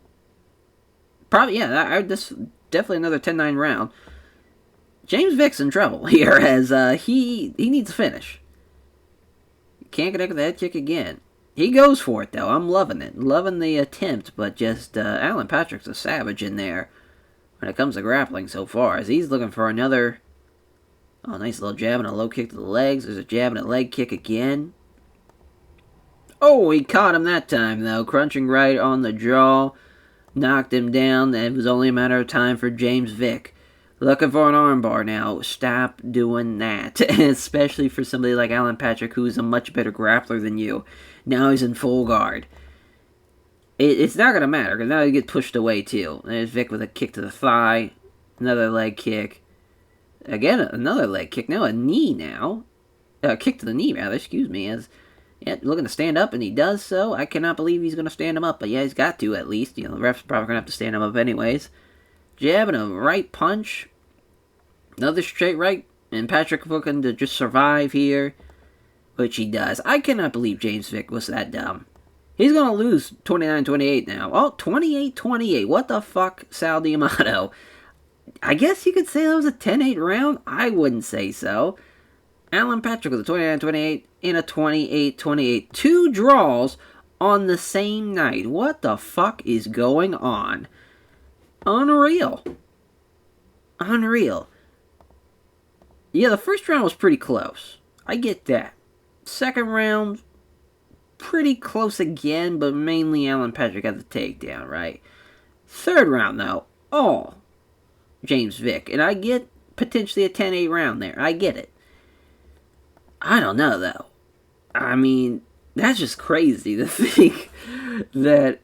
Probably, yeah, this definitely another 10-9 round. James Vick's in trouble here, as he needs a finish. Can't connect with the head kick again. He goes for it, though. I'm loving it. Loving the attempt, but just Alan Patrick's a savage in there when it comes to grappling so far, as he's looking for another... Oh, nice little jab and a low kick to the legs. There's a jab and a leg kick again. Oh, he caught him that time, though. Crunching right on the jaw. Knocked him down. It was only a matter of time for James Vick. Looking for an armbar now. Stop doing that. Especially for somebody like Alan Patrick, who's a much better grappler than you. Now he's in full guard. It's not going to matter, because now he gets pushed away, too. There's Vick with a kick to the thigh. Another leg kick. Again, another leg kick. Now a knee now. Kick to the knee, rather. Excuse me. As looking to stand up, and he does so. I cannot believe he's going to stand him up. But yeah, he's got to, at least. The ref's probably going to have to stand him up anyways. Jab and a right punch. Another straight right. And Patrick looking to just survive here. Which he does. I cannot believe James Vick was that dumb. He's going to lose 29-28 now. Oh, 28-28. What the fuck, Sal D'Amato? I guess you could say that was a 10-8 round. I wouldn't say so. Alan Patrick with a 29-28 and a 28-28. 2 draws on the same night. What the fuck is going on? Unreal. Unreal. Yeah, the first round was pretty close. I get that. Second round, pretty close again, but mainly Alan Patrick had the takedown, right? Third round, though, James Vick. And I get potentially a 10-8 round there. I get it. I don't know, though. I mean, that's just crazy to think that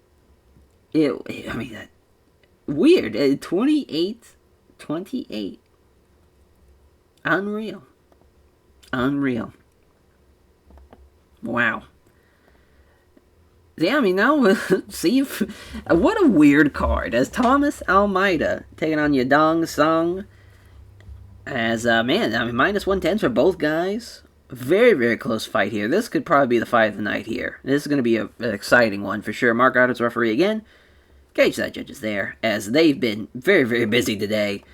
I mean, weird. 28. Unreal. Wow. Yeah, I mean, now, see, what a weird card. As Thomas Almeida taking on Yadong Song. As, man, I mean, minus 110s for both guys. Very, very close fight here. This could probably be the fight of the night here. This is going to be an exciting one for sure. Mark Goddard's referee again. Cage side judges there, as they've been very, very busy today.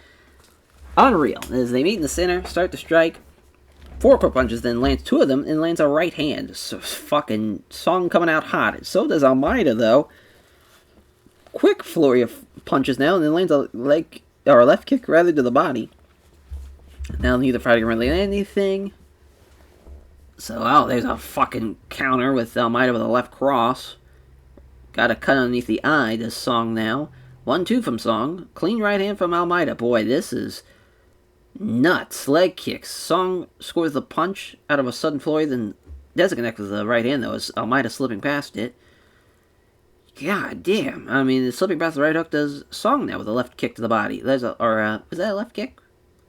Unreal. As they meet in the center, start to strike. 4 quick punches, then lands 2 of them, and lands a right hand. So fucking Song coming out hot. So does Almeida, though. Quick flurry of punches now, and then lands a leg, or a left kick, rather, to the body. Now neither fighter can really land anything. So, oh, there's a fucking counter with Almeida with a left cross. Got a cut underneath the eye, does Song now. 1-2 from Song. Clean right hand from Almeida. Boy, this is nuts. Leg kicks. Song scores the punch out of a sudden flurry, then doesn't connect with the right hand, though, as Almeida slipping past it. God damn. I mean, slipping past the right hook does Song now with a left kick to the body. Is that a left kick?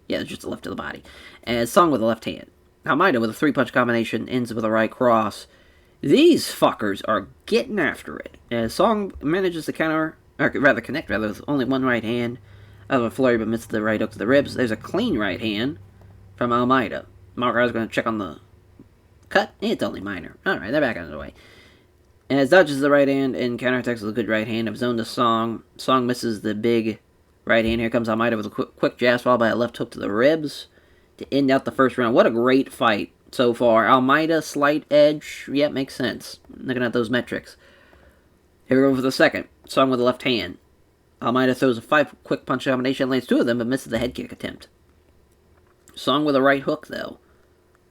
Yeah, it's just a left to the body. And Song with a left hand. Almeida with a 3-punch combination ends with a right cross. These fuckers are getting after it. As Song manages to connect with only one right hand out of a flurry, but misses the right hook to the ribs. There's a clean right hand from Almeida. Margar's going to check on the cut. It's only minor. Alright, they're back out of the way. As dodges the right hand and counterattacks with a good right hand of zone to Song. Song misses the big right hand. Here comes Almeida with a quick jab followed by a left hook to the ribs to end out the first round. What a great fight so far. Almeida, slight edge. Yep, makes sense. Looking at those metrics. Here we go for the second. Song with the left hand. Almeida throws a 5 quick punch combination, lands 2 of them, but misses the head kick attempt. Song with a right hook, though.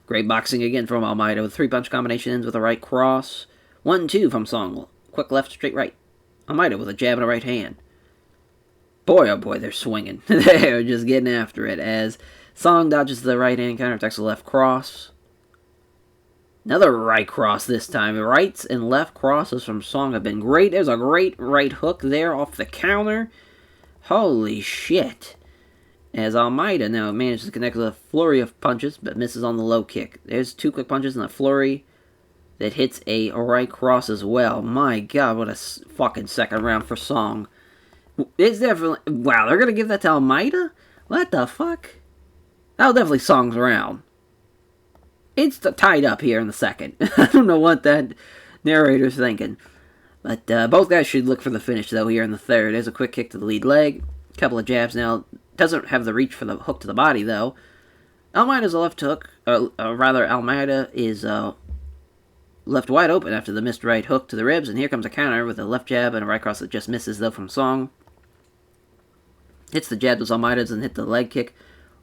Great boxing again from Almeida with 3-punch combination ends with a right cross. 1-2 from Song. Quick left, straight right. Almeida with a jab and a right hand. Boy, oh boy, they're swinging. They're just getting after it as Song dodges the right hand, counterattacks the left cross. Another right cross this time. Rights and left crosses from Song have been great. There's a great right hook there off the counter. Holy shit. As Almeida now manages to connect with a flurry of punches, but misses on the low kick. There's 2 quick punches and a flurry that hits a right cross as well. My god, what a fucking second round for Song. It's definitely... Wow, they're going to give that to Almeida? What the fuck? That'll definitely Song's round. It's tied up here in the second. I don't know what that narrator's thinking. But both guys should look for the finish, though, here in the third. There's a quick kick to the lead leg. A couple of jabs now. Doesn't have the reach for the hook to the body, though. Almeida's a left hook. Almeida is left wide open after the missed right hook to the ribs. And here comes a counter with a left jab and a right cross that just misses, though, from Song. Hits the jab as Almeida doesn't hit the leg kick.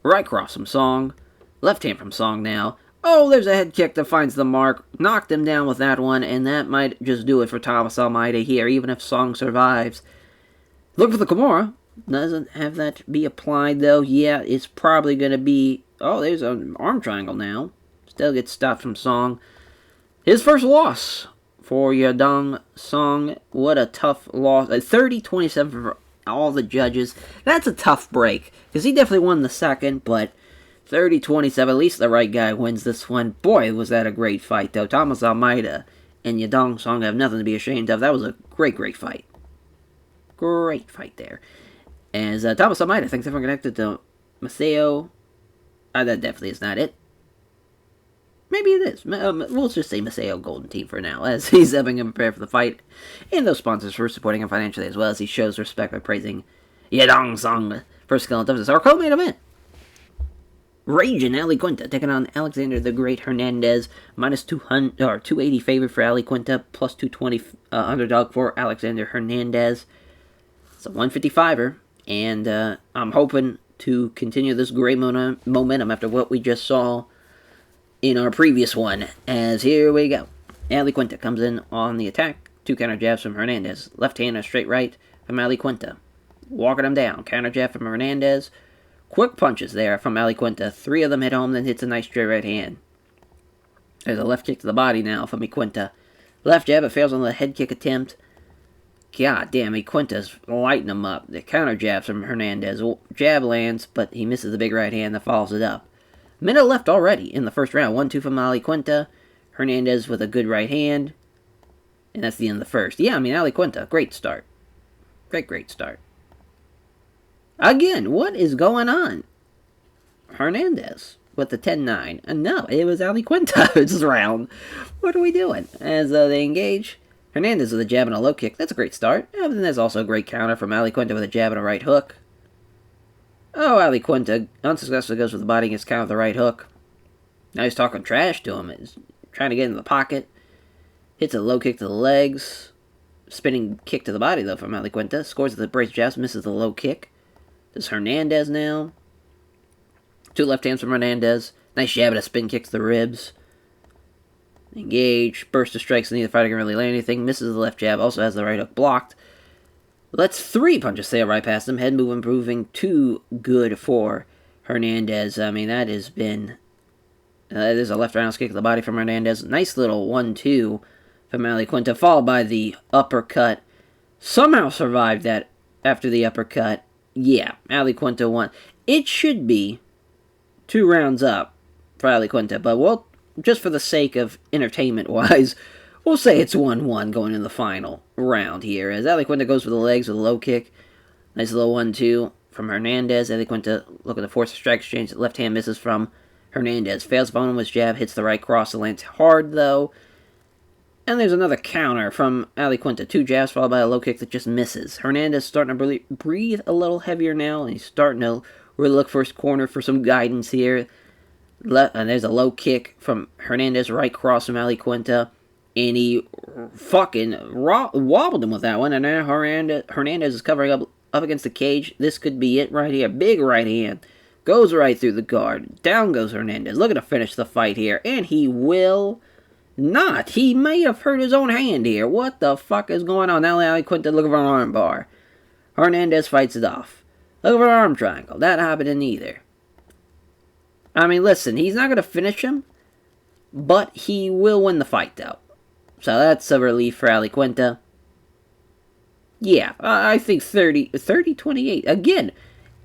Right cross from Song. Left hand from Song now. Oh, there's a head kick that finds the mark. Knocked him down with that one, and that might just do it for Thomas Almeida here, even if Song survives. Look for the Kimura. Doesn't have that be applied, though. Yeah, it's probably going to be... Oh, there's an arm triangle now. Still gets stopped from Song. His first loss for Yadong Song. What a tough loss. 30-27 for all the judges. That's a tough break, because he definitely won the second, but 30-27, at least the right guy wins this one. Boy, was that a great fight, though. Thomas Almeida and Yadong Song have nothing to be ashamed of. That was a great, great fight. Great fight there. As Thomas Almeida thinks everyone connected to Maceo. That definitely is not it. Maybe it is. We'll just say Maceo Golden Team for now, as he's helping him prepare for the fight. And those sponsors for supporting him financially, as well as he shows respect by praising Yadong Song for skill and toughness. Our co-main event. Raging Ali Quinta taking on Alexander the Great Hernandez. Minus 200 or 280 favorite for Ali Quinta, plus 220 underdog for Alexander Hernandez. It's a 155er, and I'm hoping to continue this great momentum after what we just saw in our previous one. As here we go. Ali Quinta comes in on the attack. 2 counter jabs from Hernandez. Left hand and straight right from Ali Quinta. Walking him down. Counter jab from Hernandez. Quick punches there from Ali Quinta. 3 of them hit home, then hits a nice straight right hand. There's a left kick to the body now from Quinta. Left jab, it fails on the head kick attempt. God damn, Quinta's lighting him up. The counter jabs from Hernandez. Jab lands, but he misses the big right hand that follows it up. Minute left already in the first round. 1-2 from Ali Quinta. Hernandez with a good right hand. And that's the end of the first. Yeah, I mean, Ali Quinta, great start. Great start. Again, what is going on? Hernandez with the 10-9. No, it was Ali Quinta this round. What are we doing? As they engage, Hernandez with a jab and a low kick. That's a great start. And then there's also a great counter from Ali Quinta with a jab and a right hook. Oh, Ali Quinta unsuccessfully goes with the body against counter with the right hook. Now he's talking trash to him. He's trying to get into the pocket. Hits a low kick to the legs. Spinning kick to the body, though, from Ali Quinta. Scores with the brace jabs, misses the low kick. There's Hernandez now. 2 left hands from Hernandez. Nice jab and a spin kick to the ribs. Engage. Burst of strikes. Neither fighter can really land anything. Misses the left jab. Also has the right hook blocked. Let's 3 punches sail right past him. Head movement proving too good for Hernandez. I mean, that has been... there's a left roundhouse kick to the body from Hernandez. Nice little 1-2 from Ali Quinta, followed by the uppercut. Somehow survived that after the uppercut. Yeah, Ali Quinta won. It should be 2 rounds up for Ali Quinta, but we'll, just for the sake of entertainment-wise, we'll say it's 1-1 going into the final round here, as Ali Quinta goes for the legs with a low kick. Nice little 1-2 from Hernandez. Ali Quinta looking to force a strike exchange. Left hand misses from Hernandez. Fails upon his jab, hits the right cross. It lands hard, though. And there's another counter from Ali Quinta. 2 jabs followed by a low kick that just misses. Hernandez starting to breathe a little heavier now, and he's starting to really look for his corner for some guidance here. And there's a low kick from Hernandez, right cross from Ali Quinta. And he fucking wobbled him with that one. And now Hernandez is covering up against the cage. This could be it right here. Big right hand. Goes right through the guard. Down goes Hernandez. Looking to finish the fight here. And he will not. He may have hurt his own hand here. What the fuck is going on? Now Ali Quinta looking for an arm bar. Hernandez fights it off. Look for an arm triangle. That happened either. I mean, listen. He's not going to finish him. But he will win the fight, though. So that's a relief for Ali Quinta. Yeah, I think 30-28. Again,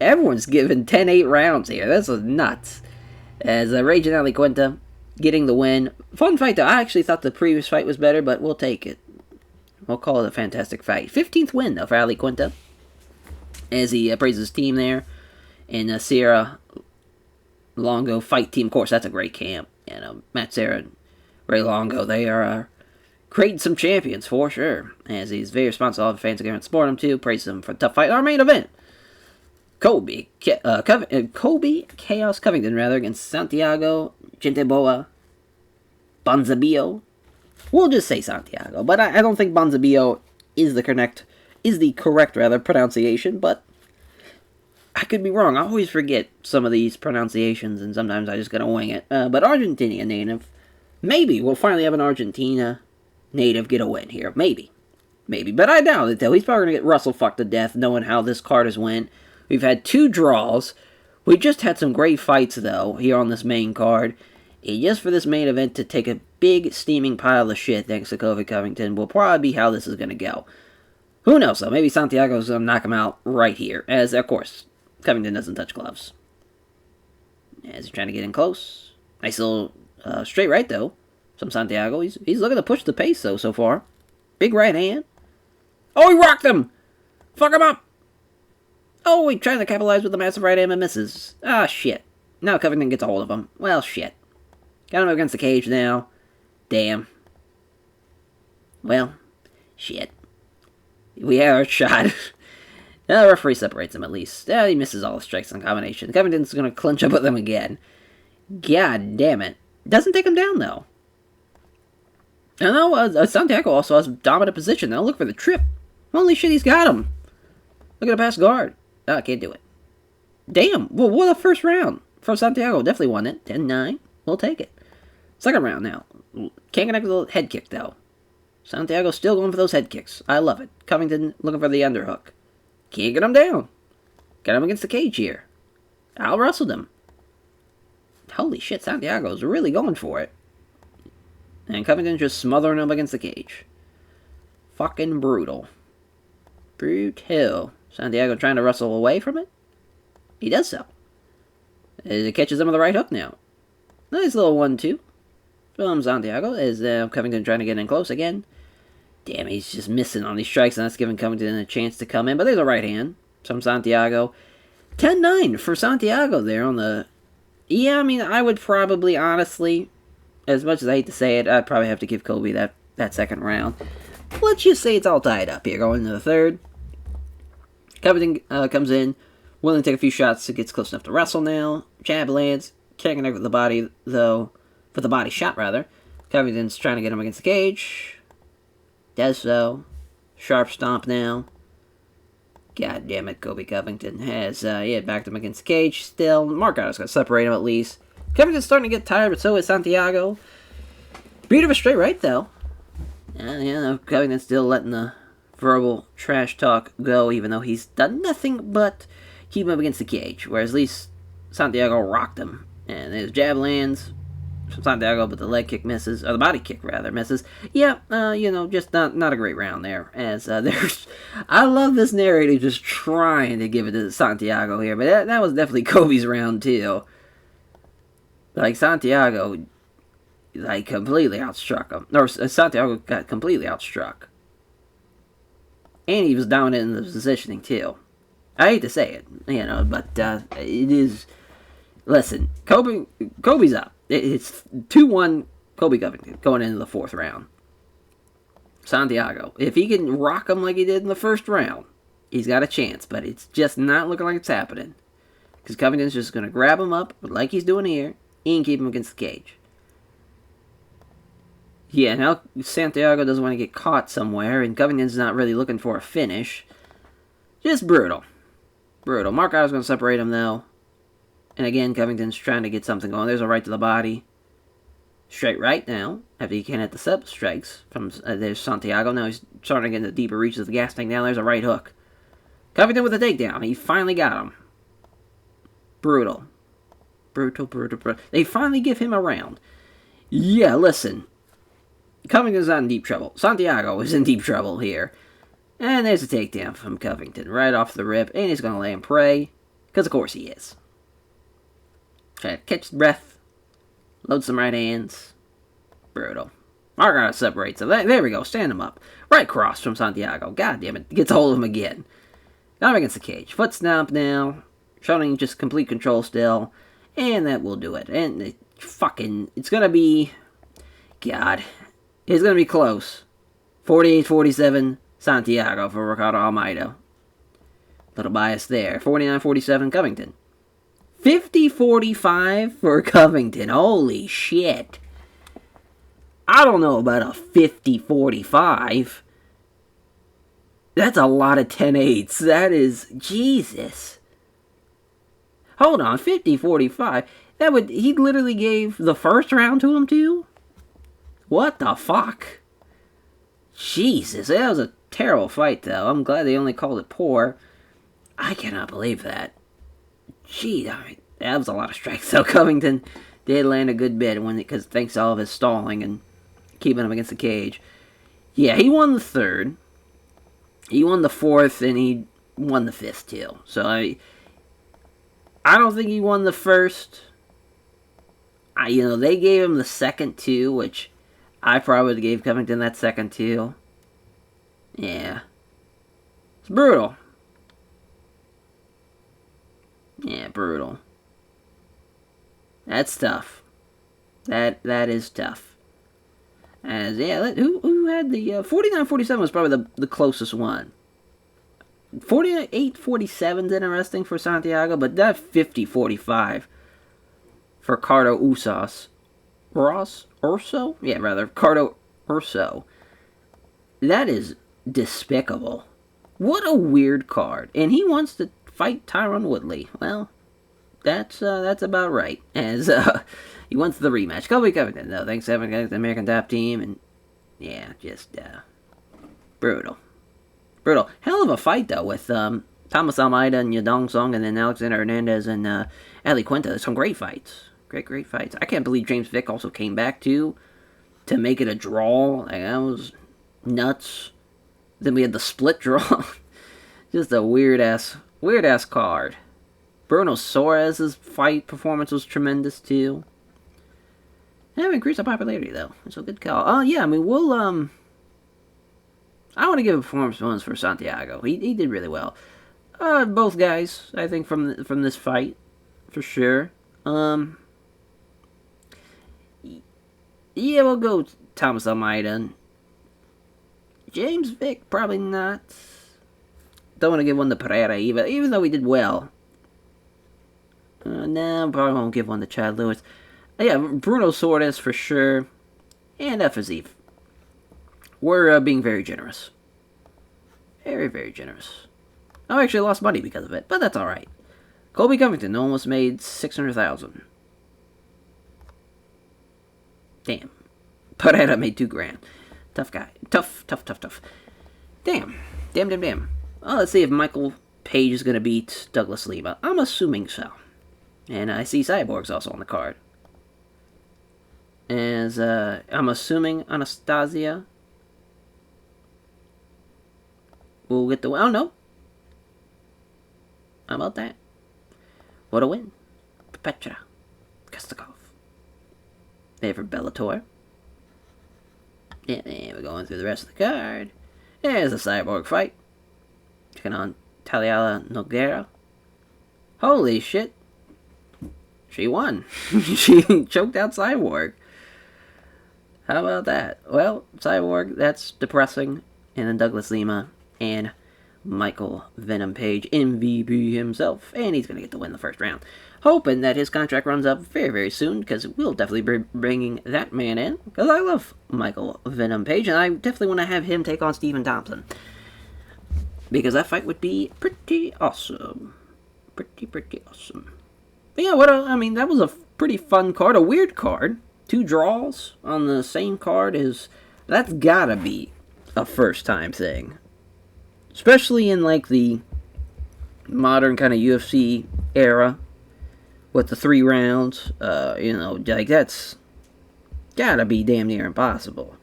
everyone's given 10-8 rounds here. That's nuts. As Raging Ali Quinta getting the win. Fun fight, though. I actually thought the previous fight was better, but we'll take it. We'll call it a fantastic fight. 15th win, though, for Ali Quinta. As he praises his team there. And Sierra Longo fight team. Of course, that's a great camp. You know, Matt Serra and Ray Longo, they are creating some champions for sure. As he's very responsive to all the fans again support him too. Praise him for a tough fight. Our main event. Kobe Chaos Covington against Santiago Genteboa Ponzinibbio. We'll just say Santiago, but I don't think Ponzinibbio is the correct pronunciation, but I could be wrong. I always forget some of these pronunciations, and sometimes I just gotta wing it. But Argentina native. Maybe we'll finally have an Argentina native get a win here. Maybe. But I doubt it, though. He's probably gonna get Russell fucked to death, knowing how this card has went. We've had 2 draws. We just had some great fights, though, here on this main card. And just for this main event to take a big steaming pile of shit thanks to Kobe Covington will probably be how this is gonna go. Who knows, though? Maybe Santiago's gonna knock him out right here. As, of course, Covington doesn't touch gloves. As he's trying to get in close. Nice little straight right, though, from Santiago. He's looking to push the pace, though, so far. Big right hand. Oh, he rocked him! Fuck him up! Oh, he trying to capitalize with the massive right hand and misses. Ah, shit. Now Covington gets a hold of him. Well, shit. Got him against the cage now. Damn. Well, shit. We have our shot. The referee separates him at least. He misses all the strikes on combination. Covington's going to clinch up with him again. God damn it. Doesn't take him down, though. I know Santiago also has dominant position. Now look for the trip. Holy shit, he's got him. Look at the pass guard. Oh, I can't do it. Damn. Well, what a first round from Santiago. Definitely won it. 10-9. We'll take it. Second round now. Can't connect with the head kick, though. Santiago still going for those head kicks. I love it. Covington looking for the underhook. Can't get him down. Got him against the cage here. Out-wrestled him. Holy shit, Santiago's really going for it. And Covington just smothering him against the cage. Fucking brutal. Brutal. Santiago trying to wrestle away from it. He does so. As it catches him with the right hook now. Nice little 1-2 from Santiago. As Covington trying to get in close again. Damn, he's just missing on these strikes, and that's giving Covington a chance to come in. But there's a right hand from Santiago. 10-9 for Santiago there on the... Yeah, I mean, I would probably, honestly, as much as I hate to say it, I'd probably have to give Kobe that second round. Let's just say it's all tied up here going into the third. Covington comes in, willing to take a few shots, gets close enough to wrestle now. Jab lands, can't connect with the body, though, for the body shot, rather. Covington's trying to get him against the cage. Does so. Sharp stomp now. God damn it, Kobe Covington has, backed him against the cage still. Marco's going to separate him at least. Covington's starting to get tired, but so is Santiago. Beat of a straight right, though. Covington's still letting the verbal trash talk go, even though he's done nothing but keep him up against the cage. Whereas at least Santiago rocked him. And his jab lands from Santiago, but the leg kick misses, or the body kick rather misses. Yeah, just not a great round there. As there's, I love this narrator just trying to give it to Santiago here, but that was definitely Kobe's round too. Like Santiago, completely outstruck him, or Santiago got completely outstruck, and he was dominant in the positioning too. I hate to say it, but it is. Listen, Kobe's up. It's 2-1 Kobe Covington going into the fourth round. Santiago, if he can rock him like he did in the first round, he's got a chance, but it's just not looking like it's happening. Because Covington's just going to grab him up, like he's doing here, and keep him against the cage. Yeah, now Santiago doesn't want to get caught somewhere, and Covington's not really looking for a finish. Just brutal. Brutal. Marco's going to separate him, though. And again, Covington's trying to get something going. There's a right to the body. Straight right now, after he can't hit the sub strikes. There's Santiago. Now he's starting to get into the deeper reaches of the gas tank. Now there's a right hook. Covington with a takedown. He finally got him. Brutal. Brutal. They finally give him a round. Yeah, listen. Covington's not in deep trouble. Santiago is in deep trouble here. And there's a takedown from Covington right off the rip. And he's going to lay and pray. Because of course he is. Try to catch the breath. Load some right hands. Brutal. Marco separates him. There we go. Stand him up. Right cross from Santiago. God damn it. Gets a hold of him again. Now against the cage. Foot stomp now. Showing just complete control still. And that will do it. And it's going to be... God. It's going to be close. 48-47 Santiago for Ricardo Almeida. Little bias there. 49-47 Covington. 50-45 for Covington. Holy shit. I don't know about a 50-45. That's a lot of 10-8s. That is... Jesus. Hold on. 50-45. He literally gave the first round to him, too? What the fuck? Jesus. That was a terrible fight, though. I'm glad they only called it poor. I cannot believe that. Gee, that was a lot of strikes, though. Covington did land a good bit because thanks to all of his stalling and keeping him against the cage. Yeah, he won the third. He won the fourth, and he won the fifth, too. So, I don't think he won the first. They gave him the second, too, which I probably would have gave Covington that second, too. Yeah. It's brutal. Yeah, brutal. That's tough. That is tough. As who had the 49-47 was probably the closest one. 48-47 is interesting for Santiago, but that 50-45 for Cardo Urso? Yeah, rather Cardo Urso. That is despicable. What a weird card. And he wants to fight Tyron Woodley. Well, that's about right. As he wants the rematch. Kobe Covington, though. Thanks to having the American Top Team, and yeah, just brutal. Hell of a fight though with Thomas Almeida and Yadong Song, and then Alexander Hernandez and Ali Quinta. Some great fights. Great fights. I can't believe James Vick also came back to make it a draw. That was nuts. Then we had the split draw. Just a weird ass card. Bruno Soares' fight performance was tremendous too. They have increased in popularity though. It's a good call. Oh yeah, I mean we'll I want to give a performance bonus for Santiago. He did really well. Both guys, I think from this fight, for sure. Yeah, we'll go Thomas Almeida. James Vick, probably not. Don't want to give one to Pereira even though he did well. No, probably won't give one to Chad Lewis. Yeah, Bruno Soares for sure. And Fazif. We're being very generous. Very, very generous. I actually lost money because of it, but that's alright. Colby Covington almost made $600,000. Damn. Pereira made $2,000. Tough guy. Tough. Damn. Well, let's see if Michael Page is going to beat Douglas Lima. I'm assuming so. And I see Cyborg's also on the card. As, I'm assuming Anastasia will get the... Oh, no. How about that? What a win. Petra Kostakov. There for Bellator. Yeah, we're going through the rest of the card. There's a Cyborg fight. Taking on Taliala Nogueira. Holy shit. She won. She choked out Cyborg. How about that? Well, Cyborg, that's depressing. And then Douglas Lima and Michael Venom Page, MVP himself. And he's going to get to win the first round. Hoping that his contract runs up very, very soon, because we'll definitely be bringing that man in. Because I love Michael Venom Page, and I definitely want to have him take on Stephen Thompson. Because that fight would be pretty awesome. Pretty awesome. But yeah, I mean, that was a pretty fun card. A weird card. 2 draws on the same card that's gotta be a first time thing. Especially in like the modern kind of UFC era. With the 3 rounds. Like that's gotta be damn near impossible.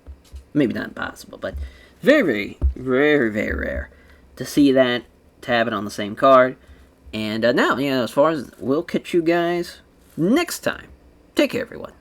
Maybe not impossible, but very, very, very rare to see that, to have it on the same card. And now, as far as we'll catch you guys next time. Take care, everyone.